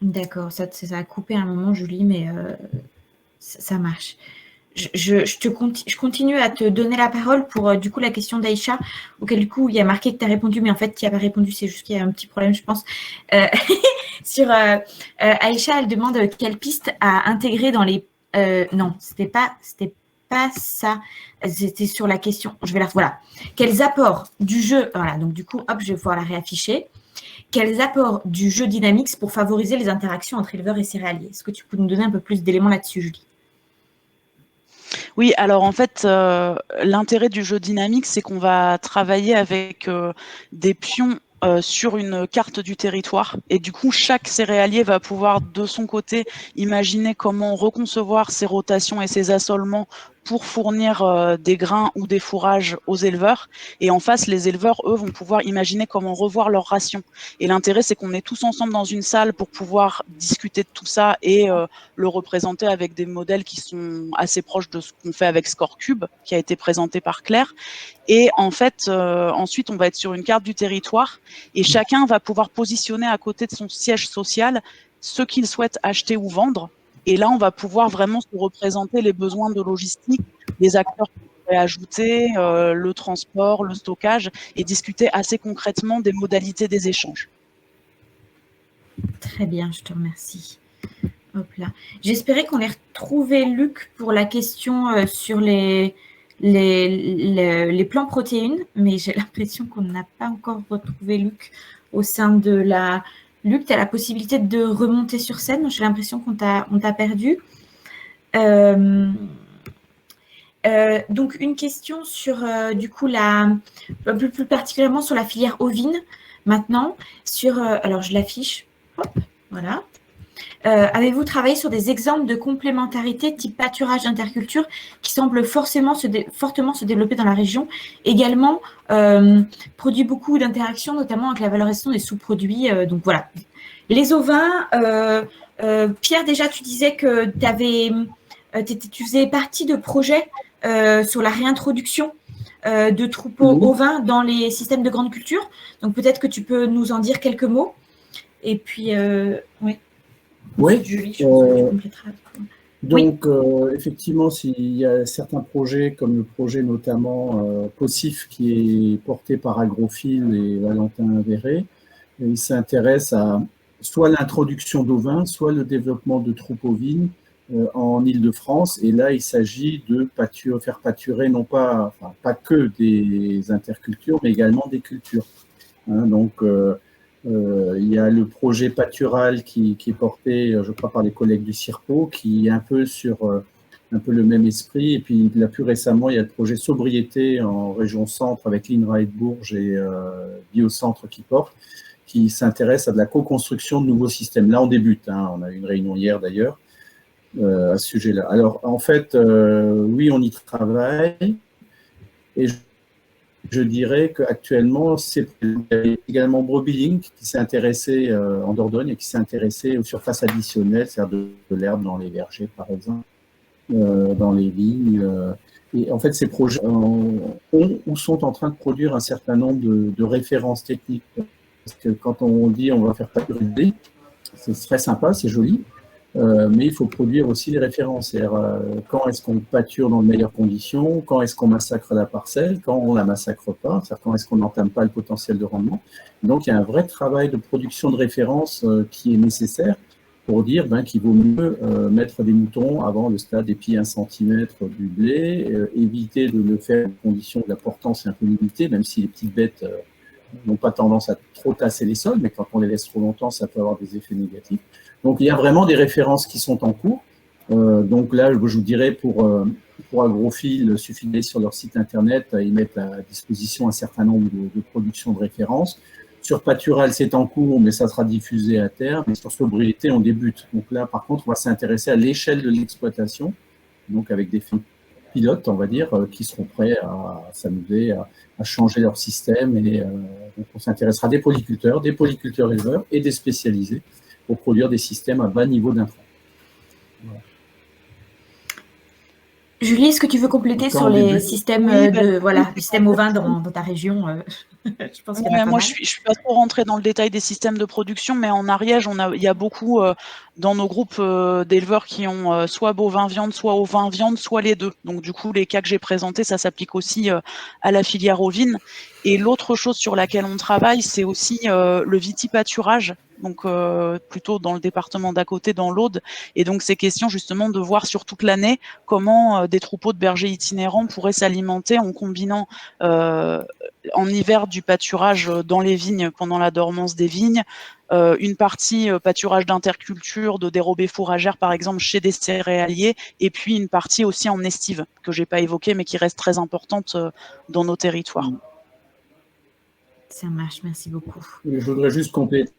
D'accord, ça a coupé un moment, Julie, mais ça marche. Je continue à te donner la parole pour du coup la question d'Aïcha, auquel coup il y a marqué que tu as répondu, mais en fait tu n'as pas répondu, c'est juste qu'il y a un petit problème, je pense. Sur Aïcha, elle demande quelle piste à intégrer dans les... non, c'était pas ça. C'était sur la question. Je vais la... Voilà. Quels apports du jeu... Voilà, donc du coup, hop, je vais pouvoir la réafficher. Quels apports du jeu Dynamics pour favoriser les interactions entre éleveurs et céréaliers? Est-ce que tu peux nous donner un peu plus d'éléments là-dessus, Julie? Oui, alors en fait, l'intérêt du jeu dynamique, c'est qu'on va travailler avec des pions sur une carte du territoire. Et du coup, chaque céréalier va pouvoir, de son côté, imaginer comment reconcevoir ses rotations et ses assolements pour fournir des grains ou des fourrages aux éleveurs. Et en face, les éleveurs, eux, vont pouvoir imaginer comment revoir leur ration. Et l'intérêt, c'est qu'on est tous ensemble dans une salle pour pouvoir discuter de tout ça et le représenter avec des modèles qui sont assez proches de ce qu'on fait avec ScoreCube, qui a été présenté par Claire. Et en fait, ensuite, on va être sur une carte du territoire et chacun va pouvoir positionner à côté de son siège social ce qu'il souhaite acheter ou vendre. Et là, on va pouvoir vraiment se représenter les besoins de logistique, les acteurs qu'on pourrait ajouter, le transport, le stockage, et discuter assez concrètement des modalités des échanges. Très bien, je te remercie. Hop là. J'espérais qu'on ait retrouvé Luc pour la question sur les plans protéines, mais j'ai l'impression qu'on n'a pas encore retrouvé Luc au sein de la... Luc, tu as la possibilité de remonter sur scène. J'ai l'impression qu'on t'a perdu. Donc, une question sur, du coup, plus particulièrement sur la filière ovine, maintenant. Alors, je l'affiche. Hop, voilà. Avez-vous travaillé sur des exemples de complémentarité type pâturage d'interculture qui semblent fortement se développer dans la région? Également, produit beaucoup d'interactions, notamment avec la valorisation des sous-produits. Donc voilà. Les ovins, Pierre, déjà, tu disais que tu faisais partie de projets sur la réintroduction de troupeaux ovins dans les systèmes de grande culture. Donc peut-être que tu peux nous en dire quelques mots. Et puis, oui. Oui, Julie, je pense que tu compléteras. donc effectivement, s'il y a certains projets, comme le projet notamment POSIF, qui est porté par Agrophile et Valentin Verret, il s'intéresse à soit l'introduction d'ovins, soit le développement de troupes ovines en Île-de-France. Et là, il s'agit de faire pâturer non pas, enfin, pas que des intercultures, mais également des cultures. Hein, donc, il y a le projet Pâtural qui est porté, je crois, par les collègues du CIRPO, qui est un peu sur un peu le même esprit. Et puis, là, plus récemment, il y a le projet Sobriété en région centre avec l'INRA de Bourges et Biocentre qui s'intéresse à de la co-construction de nouveaux systèmes. Là, on débute. Hein, on a eu une réunion hier, d'ailleurs, à ce sujet-là. Alors, en fait, oui, on y travaille. Et je dirais qu'actuellement, c'est également Brobilink qui s'est intéressé en Dordogne et qui s'est intéressé aux surfaces additionnelles, c'est-à-dire de l'herbe dans les vergers, par exemple, dans les vignes. Et en fait, ces projets ont ou sont en train de produire un certain nombre de références techniques. Parce que quand on dit on va faire pâturer, c'est très sympa, c'est joli, mais il faut produire aussi les références. C'est-à-dire, quand est-ce qu'on pâture dans de meilleures conditions, quand est-ce qu'on massacre la parcelle, quand on ne la massacre pas, c'est-à-dire quand est-ce qu'on n'entame pas le potentiel de rendement. Donc, il y a un vrai travail de production de références qui est nécessaire pour dire qu'il vaut mieux mettre des moutons avant le stade épi 1 cm du blé, éviter de le faire en conditions de la portance un peu limitée, même si les petites bêtes n'ont pas tendance à trop tasser les sols, mais quand on les laisse trop longtemps, ça peut avoir des effets négatifs. Donc, il y a vraiment des références qui sont en cours. Donc là, je vous dirais, pour Agrophile, il suffit d'aller sur leur site internet, ils mettent à disposition un certain nombre de productions de références. Sur Pâtural, c'est en cours, mais ça sera diffusé à terme. Et sur Sobriété, on débute. Donc là, par contre, on va s'intéresser à l'échelle de l'exploitation, donc avec des pilotes, on va dire, qui seront prêts à s'amuser, à changer leur système. Et donc on s'intéressera des polyculteurs éleveurs et des spécialisés pour produire des systèmes à bas niveau d'intrants. Voilà. Julie, est-ce que tu veux compléter sur les systèmes les systèmes ovins dans ta région Je pense qu'il y en a pas moi, mal. je suis pas trop rentrée dans le détail des systèmes de production, mais en Ariège, il y a beaucoup dans nos groupes d'éleveurs qui ont soit bovin viande, soit ovin viande, soit les deux. Donc du coup, les cas que j'ai présentés, ça s'applique aussi à la filière ovine. Et l'autre chose sur laquelle on travaille, c'est aussi le vitipâturage, donc plutôt dans le département d'à côté, dans l'Aude. Et donc c'est question justement de voir sur toute l'année comment des troupeaux de bergers itinérants pourraient s'alimenter en combinant en hiver du pâturage dans les vignes pendant la dormance des vignes, une partie pâturage d'interculture, de dérobées fourragères par exemple chez des céréaliers, et puis une partie aussi en estive que j'ai pas évoquée mais qui reste très importante dans nos territoires. Ça marche, merci beaucoup. Je voudrais juste compléter,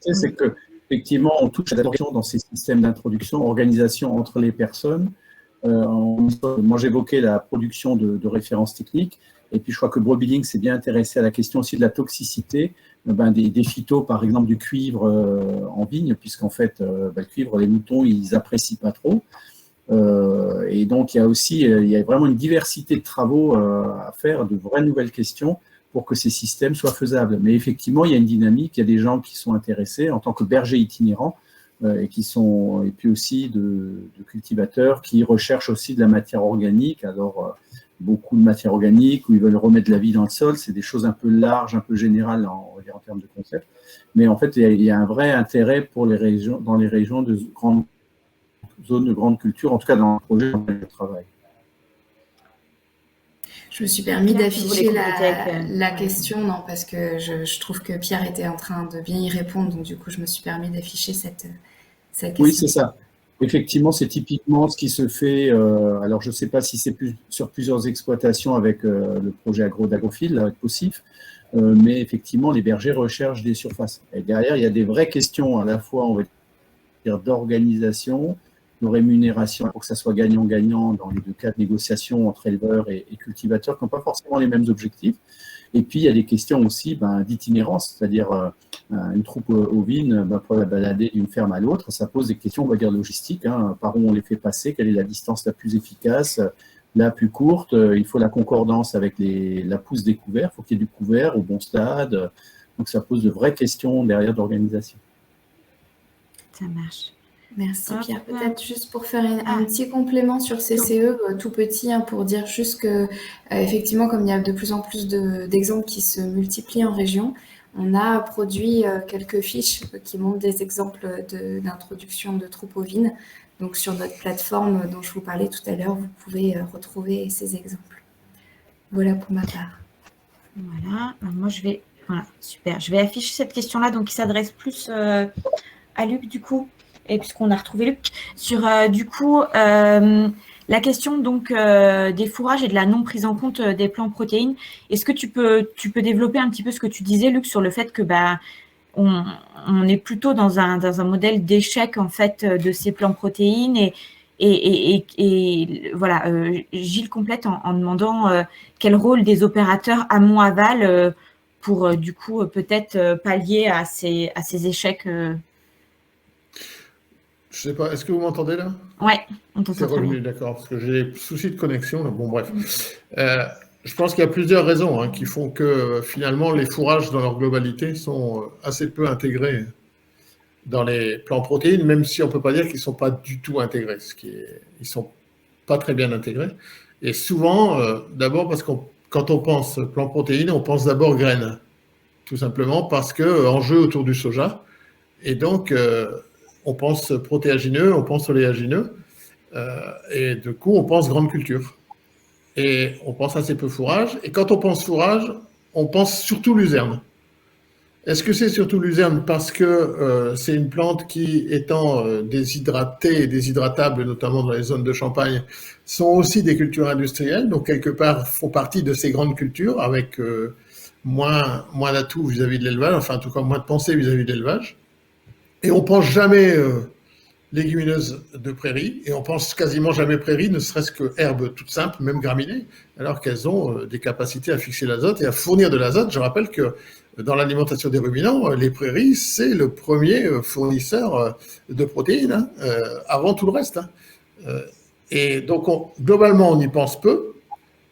c'est que effectivement on touche à l'organisation dans ces systèmes d'introduction, organisation entre les personnes. Moi j'évoquais la production de références techniques. Et puis, je crois que Brobilling s'est bien intéressé à la question aussi de la toxicité des phytos, par exemple du cuivre en vigne, puisqu'en fait, le cuivre, les moutons, ils apprécient pas trop. Et donc, il y a vraiment une diversité de travaux à faire, de vraies nouvelles questions pour que ces systèmes soient faisables. Mais effectivement, il y a une dynamique, il y a des gens qui sont intéressés en tant que bergers itinérants et puis aussi de cultivateurs qui recherchent aussi de la matière organique. Alors, beaucoup de matière organique, où ils veulent remettre de la vie dans le sol. C'est des choses un peu larges, un peu générales en termes de concept. Mais en fait, il y a un vrai intérêt pour dans les régions de grandes zones de grande culture, en tout cas dans le projet dans lequel je travaille. Je me suis permis d'afficher la question, non, parce que je trouve que Pierre était en train de bien y répondre, donc du coup, je me suis permis d'afficher cette question. Oui, c'est ça. Effectivement, c'est typiquement ce qui se fait. Alors, je ne sais pas si c'est sur plusieurs exploitations avec le projet d'Agrofil, avec Possif, mais effectivement, les bergers recherchent des surfaces. Et derrière, il y a des vraies questions à la fois, on va dire, d'organisation, de rémunération, pour que ça soit gagnant-gagnant dans les deux cas de négociation entre éleveurs et cultivateurs qui n'ont pas forcément les mêmes objectifs. Et puis, il y a des questions aussi d'itinérance, c'est-à-dire une troupe ovine pour la balader d'une ferme à l'autre. Ça pose des questions, on va dire, logistiques. Par où on les fait passer, quelle est la distance la plus efficace, la plus courte. Il faut la concordance avec la pousse des couverts. Il faut qu'il y ait du couvert au bon stade. Donc, ça pose de vraies questions derrière d'organisation. Ça marche. Merci Pierre. Peut-être juste pour faire un petit complément sur CCE, tout petit, pour dire juste que effectivement, comme il y a de plus en plus d'exemples qui se multiplient en région, on a produit quelques fiches qui montrent des exemples d'introduction de troupes ovines. Donc sur notre plateforme dont je vous parlais tout à l'heure, vous pouvez retrouver ces exemples. Voilà pour ma part. Voilà. Alors moi voilà, super. Je vais afficher cette question-là, donc qui s'adresse plus à Luc du coup. Et puisqu'on a retrouvé Luc, sur du coup la question donc des fourrages et de la non prise en compte des plans protéines. Est-ce que tu peux développer un petit peu ce que tu disais, Luc, sur le fait que on est plutôt dans un modèle d'échec en fait de ces plans protéines et voilà. Gilles complète en demandant quel rôle des opérateurs amont-aval pour du coup peut-être pallier à ces échecs. Je sais pas, est-ce que vous m'entendez là? Ouais, on t'entend. C'est revenu, d'accord, parce que j'ai des soucis de connexion. Là. Bon, bref. Je pense qu'il y a plusieurs raisons qui font que finalement les fourrages dans leur globalité sont assez peu intégrés dans les plans protéines, même si on ne peut pas dire qu'ils ne sont pas du tout intégrés. Ils ne sont pas très bien intégrés. Et souvent, d'abord parce que quand on pense plan protéines, on pense d'abord graines. Tout simplement parce que enjeu autour du soja. Et donc, on pense protéagineux, on pense oléagineux, et du coup, on pense grande culture. Et on pense assez peu fourrage. Et quand on pense fourrage, on pense surtout luzerne. Est-ce que c'est surtout luzerne parce que c'est une plante qui, étant déshydratée et déshydratable, notamment dans les zones de Champagne, sont aussi des cultures industrielles, donc quelque part font partie de ces grandes cultures avec moins d'atouts vis-à-vis de l'élevage, enfin en tout cas moins de pensée vis-à-vis de l'élevage. Et on pense jamais légumineuses de prairie, et on pense quasiment jamais prairie, ne serait-ce que herbes toutes simples, même graminées, alors qu'elles ont des capacités à fixer l'azote et à fournir de l'azote. Je rappelle que dans l'alimentation des ruminants, les prairies, c'est le premier fournisseur de protéines, avant tout le reste. Et donc, globalement, on y pense peu.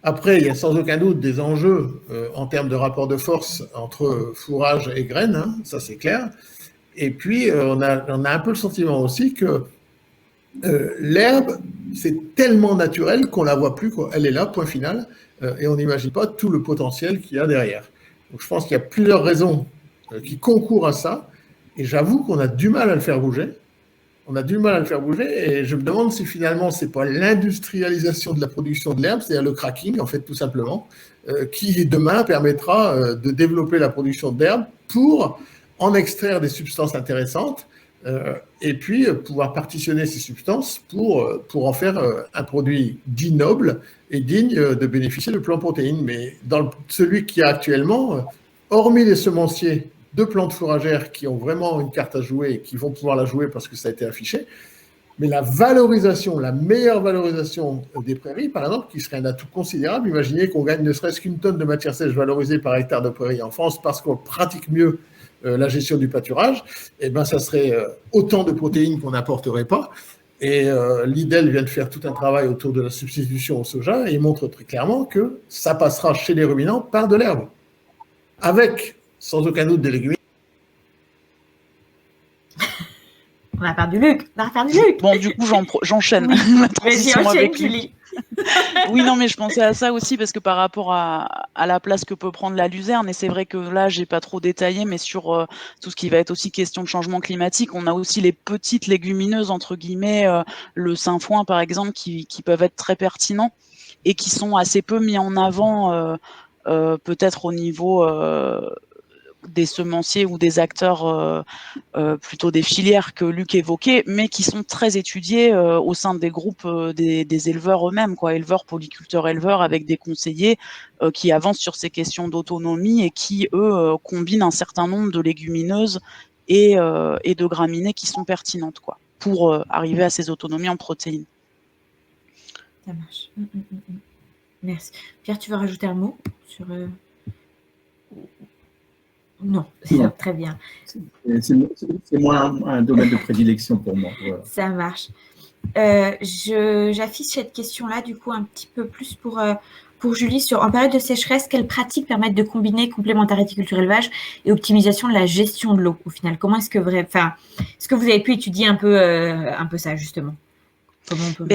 Après, il y a sans aucun doute des enjeux en termes de rapport de force entre fourrage et graines, hein, ça c'est clair. Et puis, on a un peu le sentiment aussi que l'herbe, c'est tellement naturel qu'on ne la voit plus, quoi. Elle est là, point final, et on n'imagine pas tout le potentiel qu'il y a derrière. Donc, je pense qu'il y a plusieurs raisons qui concourent à ça, et j'avoue qu'on a du mal à le faire bouger. On a du mal à le faire bouger, et je me demande si finalement, ce n'est pas l'industrialisation de la production de l'herbe, c'est-à-dire le cracking, en fait, tout simplement, qui demain permettra de développer la production d'herbe pour en extraire des substances intéressantes, et puis pouvoir partitionner ces substances pour en faire un produit dit noble et digne de bénéficier de plants protéines. Mais dans celui qui a actuellement, hormis les semenciers de plantes fourragères qui ont vraiment une carte à jouer et qui vont pouvoir la jouer parce que ça a été affiché, mais la valorisation, la meilleure valorisation des prairies, par exemple, qui serait un atout considérable, imaginez qu'on gagne ne serait-ce qu'une tonne de matière sèche valorisée par hectare de prairie en France parce qu'on pratique mieux la gestion du pâturage, et ben ça serait autant de protéines qu'on n'apporterait pas. Et l'IDEL vient de faire tout un travail autour de la substitution au soja et il montre très clairement que ça passera chez les ruminants par de l'herbe, avec sans aucun doute des légumineuses. On va faire du Luc. Bon, du coup, j'enchaîne. Oui. La transition avec Julie. Oui, non, mais je pensais à ça aussi parce que par rapport à la place que peut prendre la luzerne, et c'est vrai que là, j'ai pas trop détaillé, mais sur tout ce qui va être aussi question de changement climatique, on a aussi les petites légumineuses, entre guillemets, le sainfoin, par exemple, qui peuvent être très pertinents et qui sont assez peu mis en avant, peut-être au niveau des semenciers ou des acteurs plutôt des filières que Luc évoquait, mais qui sont très étudiés au sein des groupes des éleveurs eux-mêmes, quoi, éleveurs, polyculteurs, éleveurs, avec des conseillers qui avancent sur ces questions d'autonomie et qui, eux, combinent un certain nombre de légumineuses et de graminées qui sont pertinentes, quoi, pour arriver à ces autonomies en protéines. Ça marche. Merci. Pierre, tu veux rajouter un mot sur... Non, Non. Très bien. C'est moins un domaine de prédilection pour moi. Voilà. Ça marche. J'affiche cette question-là, du coup, un petit peu plus pour Julie. En période de sécheresse, quelles pratiques permettent de combiner complémentarité culture-élevage et optimisation de la gestion de l'eau, au final? Comment est-ce que vous avez pu étudier un peu ça, justement?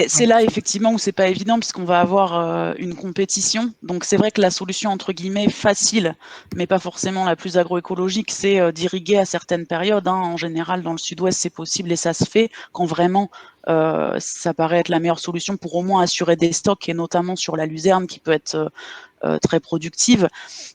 C'est là effectivement où c'est pas évident puisqu'on va avoir une compétition. Donc c'est vrai que la solution entre guillemets facile, mais pas forcément la plus agroécologique, c'est d'irriguer à certaines périodes. Hein. En général, dans le sud-ouest, c'est possible et ça se fait quand vraiment ça paraît être la meilleure solution pour au moins assurer des stocks et notamment sur la luzerne qui peut être très productive.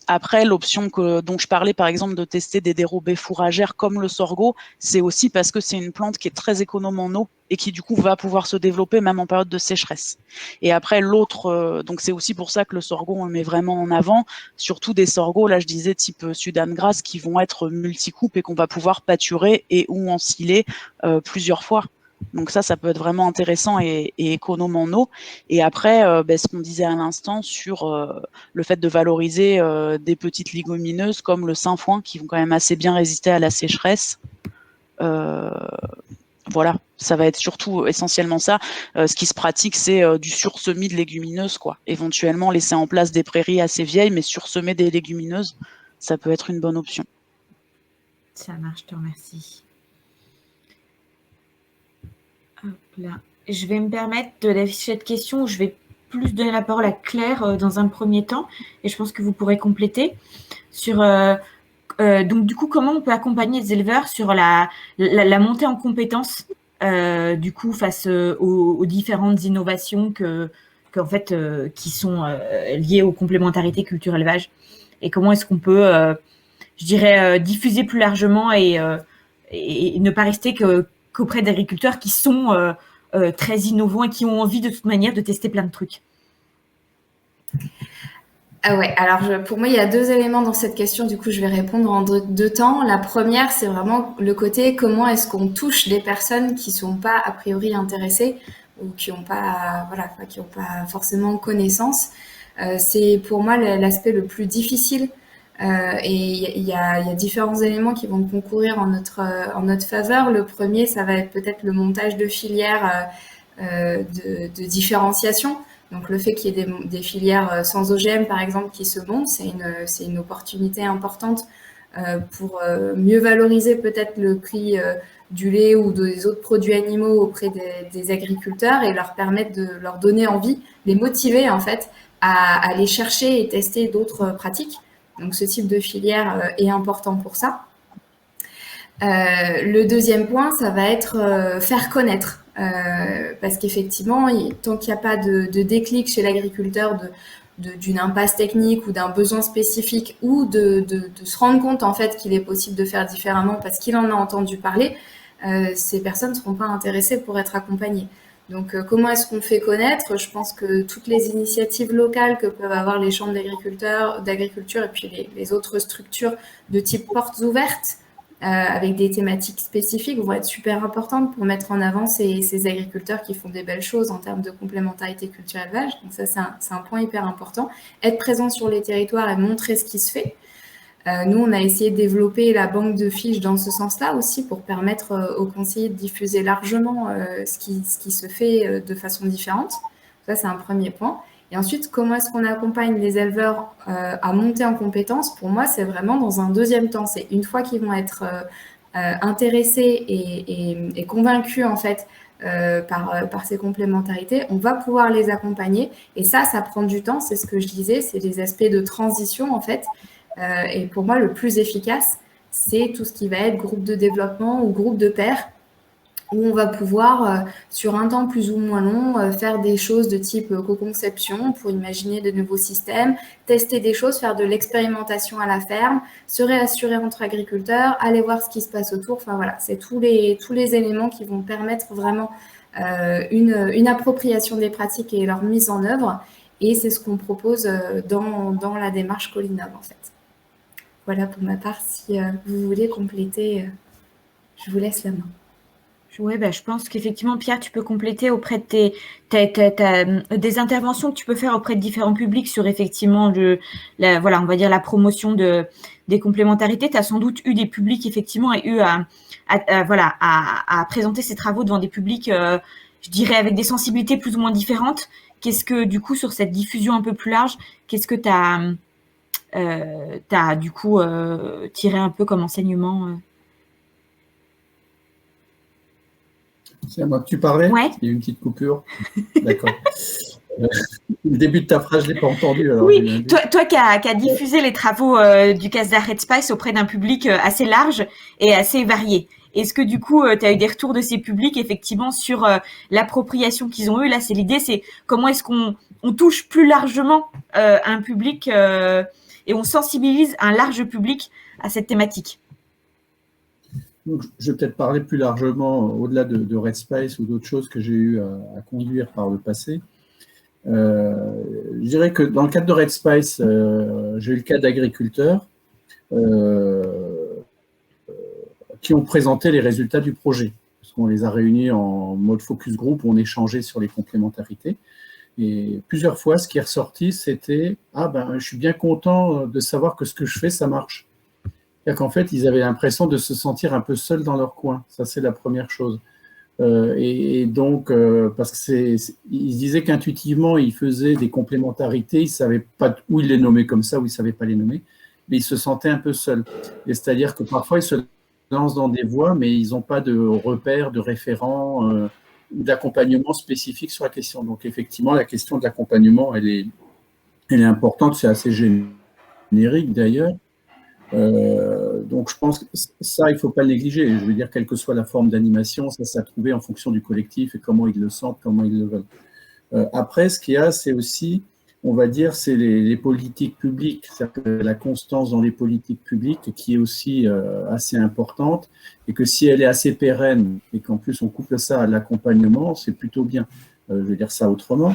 Après, l'option dont je parlais, par exemple, de tester des dérobées fourragères comme le sorgho, c'est aussi parce que c'est une plante qui est très économe en eau et qui, du coup, va pouvoir se développer même en période de sécheresse. Et après, l'autre, donc c'est aussi pour ça que le sorgho, on le met vraiment en avant, surtout des sorghos, là, je disais, type Sudan Grass, qui vont être multicoupes et qu'on va pouvoir pâturer et ou ensiler plusieurs fois. Donc ça peut être vraiment intéressant et économe en eau. Et après, ce qu'on disait à l'instant sur le fait de valoriser des petites légumineuses comme le sainfoin qui vont quand même assez bien résister à la sécheresse. Voilà, ça va être surtout essentiellement ça. Ce qui se pratique, c'est du sursemis de légumineuses, quoi. Éventuellement, laisser en place des prairies assez vieilles, mais sursemer des légumineuses, ça peut être une bonne option. Ça marche, je te remercie. Hop là. Je vais me permettre d'afficher cette question. Je vais plus donner la parole à Claire dans un premier temps, et je pense que vous pourrez compléter sur. Donc du coup, comment on peut accompagner les éleveurs sur la montée en compétences du coup face aux différentes innovations en fait qui sont liées aux complémentarités culture-élevage, et comment est-ce qu'on peut, je dirais, diffuser plus largement et ne pas rester qu'auprès d'agriculteurs qui sont très innovants et qui ont envie de toute manière de tester plein de trucs. Ah ouais, alors pour moi, il y a deux éléments dans cette question. Du coup, je vais répondre en deux temps. La première, c'est vraiment le côté comment est-ce qu'on touche des personnes qui sont pas a priori intéressées ou qui ont pas forcément connaissance. C'est pour moi l'aspect le plus difficile. Et il y a différents éléments qui vont concourir en notre faveur. Le premier, ça va être peut-être le montage de filières de différenciation. Donc le fait qu'il y ait des filières sans OGM, par exemple, qui se montent, c'est une opportunité importante pour mieux valoriser peut-être le prix du lait ou des autres produits animaux auprès des agriculteurs et leur permettre de leur donner envie, les motiver en fait à aller chercher et tester d'autres pratiques. Donc ce type de filière est important pour ça. Le deuxième point, ça va être faire connaître. Parce qu'effectivement, tant qu'il n'y a pas de déclic chez l'agriculteur d'une impasse technique ou d'un besoin spécifique ou de se rendre compte en fait qu'il est possible de faire différemment parce qu'il en a entendu parler, ces personnes ne seront pas intéressées pour être accompagnées. Donc comment est-ce qu'on fait connaître? Je pense que toutes les initiatives locales que peuvent avoir les chambres d'agriculture et puis les autres structures de type portes ouvertes, avec des thématiques spécifiques vont être super importantes pour mettre en avant ces agriculteurs qui font des belles choses en termes de complémentarité culture-élevage. Donc ça, c'est un point hyper important. Être présent sur les territoires et montrer ce qui se fait. Nous, on a essayé de développer la banque de fiches dans ce sens-là aussi pour permettre aux conseillers de diffuser largement ce qui se fait de façon différente. Ça, c'est un premier point. Et ensuite, comment est-ce qu'on accompagne les éleveurs à monter en compétences? Pour moi, c'est vraiment dans un deuxième temps. C'est une fois qu'ils vont être intéressés et convaincus en fait par ces complémentarités, on va pouvoir les accompagner. Et ça prend du temps. C'est ce que je disais, c'est des aspects de transition en fait. Et pour moi, le plus efficace, c'est tout ce qui va être groupe de développement ou groupe de pairs, où on va pouvoir, sur un temps plus ou moins long, faire des choses de type co-conception pour imaginer de nouveaux systèmes, tester des choses, faire de l'expérimentation à la ferme, se réassurer entre agriculteurs, aller voir ce qui se passe autour. Enfin voilà, c'est tous les éléments qui vont permettre vraiment une appropriation des pratiques et leur mise en œuvre. Et c'est ce qu'on propose dans la démarche Colinov en fait. Voilà pour ma part. Si vous voulez compléter, je vous laisse la main. Oui, je pense qu'effectivement, Pierre, tu peux compléter auprès de des interventions que tu peux faire auprès de différents publics sur effectivement on va dire la promotion des complémentarités. Tu as sans doute eu des publics effectivement et eu à présenter ces travaux devant des publics, je dirais, avec des sensibilités plus ou moins différentes. Qu'est-ce que, du coup, sur cette diffusion un peu plus large, qu'est-ce que tu as du coup tiré un peu comme enseignement C'est à moi que tu parlais? Ouais. Il y a eu une petite coupure. D'accord. Le début de ta phrase, je ne l'ai pas entendu. Alors oui, toi qui as diffusé les travaux du CASDAR Red Spice auprès d'un public assez large et assez varié. Est-ce que du coup, tu as eu des retours de ces publics effectivement sur l'appropriation qu'ils ont eue? Là, c'est l'idée, c'est comment est-ce qu'on touche plus largement un public et on sensibilise un large public à cette thématique? Donc, je vais peut-être parler plus largement, au-delà de Red Spice ou d'autres choses que j'ai eu à conduire par le passé. Je dirais que dans le cadre de Red Spice, j'ai eu le cas d'agriculteurs qui ont présenté les résultats du projet. Parce qu'on les a réunis en mode focus group, où on échangeait sur les complémentarités. Et plusieurs fois, ce qui est ressorti, c'était « Ah ben, je suis bien content de savoir que ce que je fais, ça marche ». C'est-à-dire qu'en fait, ils avaient l'impression de se sentir un peu seuls dans leur coin. Ça, c'est la première chose. Et donc, parce qu'ils disaient qu'intuitivement, ils faisaient des complémentarités, ils ne savaient pas où ils les nommaient comme ça, où ils ne savaient pas les nommer, mais ils se sentaient un peu seuls. Et c'est-à-dire que parfois, ils se lancent dans des voies, mais ils n'ont pas de repères, de référents, d'accompagnement spécifique sur la question. Donc, effectivement, la question de l'accompagnement, elle est importante, c'est assez générique d'ailleurs. Donc, je pense que ça, il ne faut pas le négliger. Je veux dire, quelle que soit la forme d'animation, ça s'est trouvé en fonction du collectif et comment ils le sentent, comment ils le veulent. Après, ce qu'il y a, c'est aussi, on va dire, c'est les politiques publiques. C'est-à-dire que la constance dans les politiques publiques qui est aussi assez importante et que si elle est assez pérenne et qu'en plus on couple ça à l'accompagnement, c'est plutôt bien. Je vais dire ça autrement.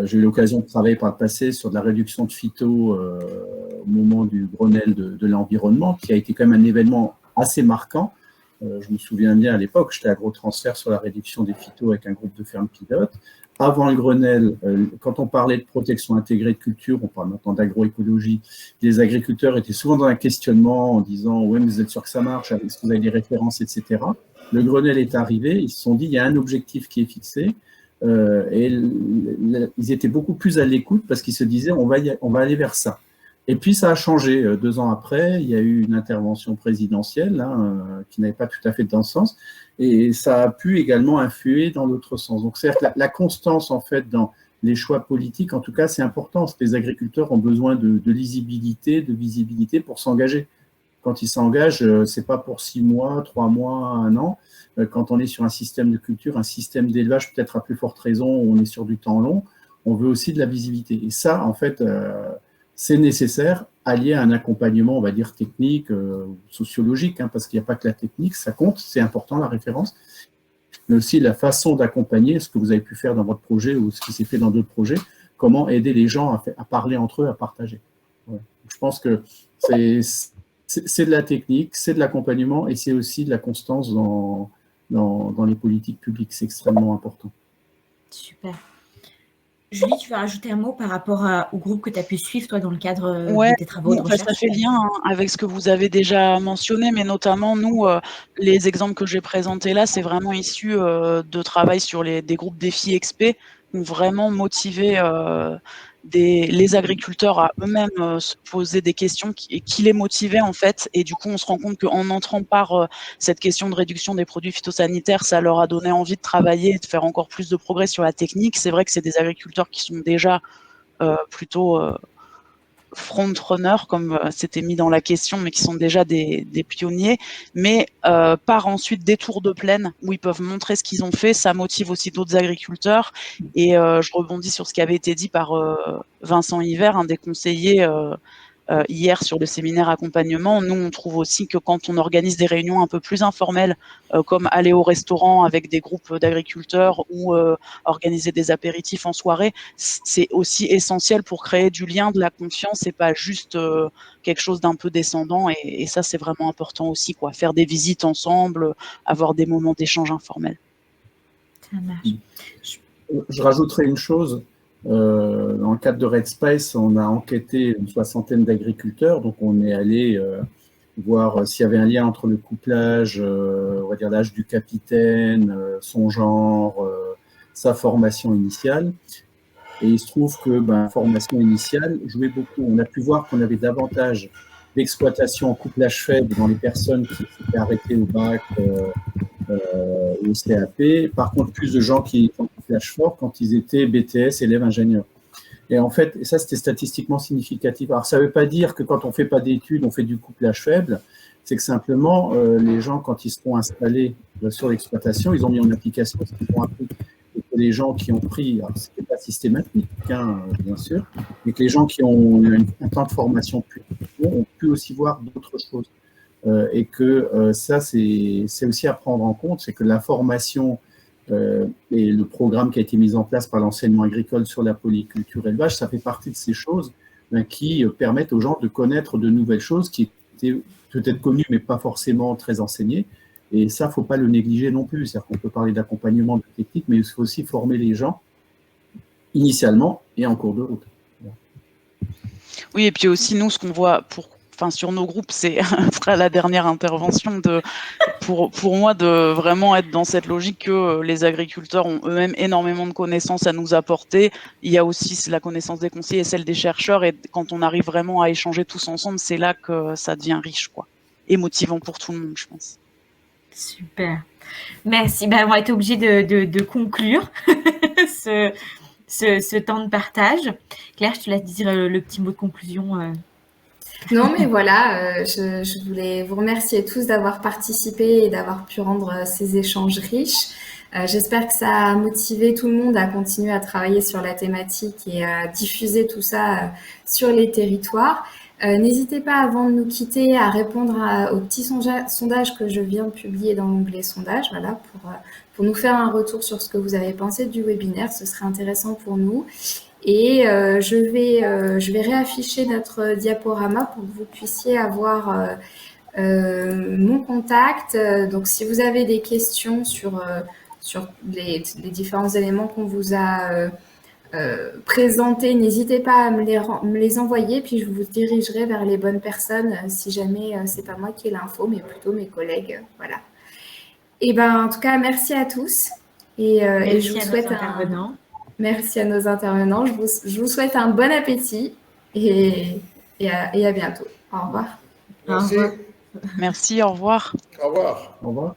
J'ai eu l'occasion de travailler par le passé sur de la réduction de phyto au moment du Grenelle de l'environnement, qui a été quand même un événement assez marquant. Je me souviens bien à l'époque, j'étais à Gros-Transfert sur la réduction des phytos avec un groupe de fermes pilotes. Avant le Grenelle, quand on parlait de protection intégrée de culture, on parle maintenant d'agroécologie, les agriculteurs étaient souvent dans un questionnement en disant « Ouais, mais vous êtes sûr que ça marche? Est-ce que vous avez des références, etc. » Le Grenelle est arrivé, ils se sont dit « Il y a un objectif qui est fixé. Ils étaient beaucoup plus à l'écoute parce qu'ils se disaient on va aller vers ça. Et puis ça a changé. 2 ans après, il y a eu une intervention présidentielle qui n'avait pas tout à fait dans ce sens, et ça a pu également influer dans l'autre sens. Donc c'est-à-dire que la constance en fait dans les choix politiques, en tout cas, c'est important. Les agriculteurs ont besoin de lisibilité, de visibilité pour s'engager. Quand ils s'engagent, c'est pas pour 6 mois, 3 mois, 1 an. Quand on est sur un système de culture, un système d'élevage, peut-être à plus forte raison, on est sur du temps long, on veut aussi de la visibilité. Et ça, en fait, c'est nécessaire, allié à un accompagnement, on va dire, technique, sociologique, parce qu'il n'y a pas que la technique, ça compte, c'est important, la référence, mais aussi la façon d'accompagner, ce que vous avez pu faire dans votre projet ou ce qui s'est fait dans d'autres projets, comment aider les gens à parler entre eux, à partager. Ouais. Je pense que c'est de la technique, c'est de l'accompagnement et c'est aussi de la constance dans les politiques publiques. C'est extrêmement important. Super. Julie, tu veux rajouter un mot par rapport au groupe que tu as pu suivre, toi, dans le cadre de tes travaux de recherche? Ça fait lien avec ce que vous avez déjà mentionné, mais notamment, nous, les exemples que j'ai présentés là, c'est vraiment issu de travail sur des groupes défis XP, qui ont vraiment motivé les agriculteurs à eux-mêmes se poser des questions qui les motivaient en fait, et du coup on se rend compte qu'en entrant par cette question de réduction des produits phytosanitaires, ça leur a donné envie de travailler et de faire encore plus de progrès sur la technique. C'est vrai que c'est des agriculteurs qui sont déjà plutôt front-runner, comme c'était mis dans la question, mais qui sont déjà des pionniers, mais par ensuite des tours de plaine où ils peuvent montrer ce qu'ils ont fait, ça motive aussi d'autres agriculteurs. Et je rebondis sur ce qui avait été dit par Vincent Hiver, un des conseillers hier sur le séminaire accompagnement. Nous, on trouve aussi que quand on organise des réunions un peu plus informelles, comme aller au restaurant avec des groupes d'agriculteurs ou organiser des apéritifs en soirée, c'est aussi essentiel pour créer du lien, de la confiance, et pas juste quelque chose d'un peu descendant. Et ça, c'est vraiment important aussi, quoi. Faire des visites ensemble, avoir des moments d'échange informels. Ça marche. Je rajouterai une chose. Dans le cadre de Red Space, on a enquêté une 60aine d'agriculteurs, donc on est allé voir s'il y avait un lien entre le couplage, on va dire l'âge du capitaine, son genre, sa formation initiale. Et il se trouve que la formation initiale jouait beaucoup. On a pu voir qu'on avait davantage d'exploitation en couplage faible dans les personnes qui s'étaient arrêtées au bac au CAP. Par contre, plus de gens qui étaient en couplage fort quand ils étaient BTS, élèves ingénieurs. Et en fait, ça, c'était statistiquement significatif. Alors, ça ne veut pas dire que quand on ne fait pas d'études, on fait du couplage faible. C'est que simplement, les gens, quand ils seront installés sur l'exploitation, ils ont mis en application ce qu'ils ont appris. Et que les gens qui ont pris, alors ce n'est pas systématique, bien sûr, mais que les gens qui ont eu un temps de formation plus long ont pu aussi voir d'autres choses. Et que ça, c'est aussi à prendre en compte, c'est que la formation et le programme qui a été mis en place par l'enseignement agricole sur la polyculture élevage, ça fait partie de ces choses qui permettent aux gens de connaître de nouvelles choses qui étaient peut-être connues, mais pas forcément très enseignées. Et ça, il ne faut pas le négliger non plus. C'est-à-dire qu'on peut parler d'accompagnement, de technique, mais il faut aussi former les gens initialement et en cours de route. Oui, et puis aussi, nous, ce qu'on voit sur nos groupes, c'est la dernière intervention pour moi de vraiment être dans cette logique que les agriculteurs ont eux-mêmes énormément de connaissances à nous apporter. Il y a aussi la connaissance des conseillers et celle des chercheurs, et quand on arrive vraiment à échanger tous ensemble, c'est là que ça devient riche, quoi, et motivant pour tout le monde, je pense. Super. Merci. On va être obligé de conclure ce temps de partage. Claire, je te laisse dire le petit mot de conclusion. Non, mais voilà, je voulais vous remercier tous d'avoir participé et d'avoir pu rendre ces échanges riches. J'espère que ça a motivé tout le monde à continuer à travailler sur la thématique et à diffuser tout ça sur les territoires. N'hésitez pas, avant de nous quitter, à répondre au petit sondage que je viens de publier dans l'onglet sondage, voilà, pour nous faire un retour sur ce que vous avez pensé du webinaire. Ce serait intéressant pour nous. Et je vais réafficher notre diaporama pour que vous puissiez avoir mon contact. Donc, si vous avez des questions sur les différents éléments qu'on vous a présentés, n'hésitez pas à me les envoyer, puis je vous dirigerai vers les bonnes personnes si jamais c'est pas moi qui ai l'info, mais plutôt mes collègues. Voilà. Et en tout cas, merci à tous. Et je Merci vous à nos souhaite intervenants. merci à nos intervenants. Je vous souhaite un bon appétit et à bientôt. Au revoir. Merci. Au revoir. Merci, au revoir. Au revoir. Au revoir.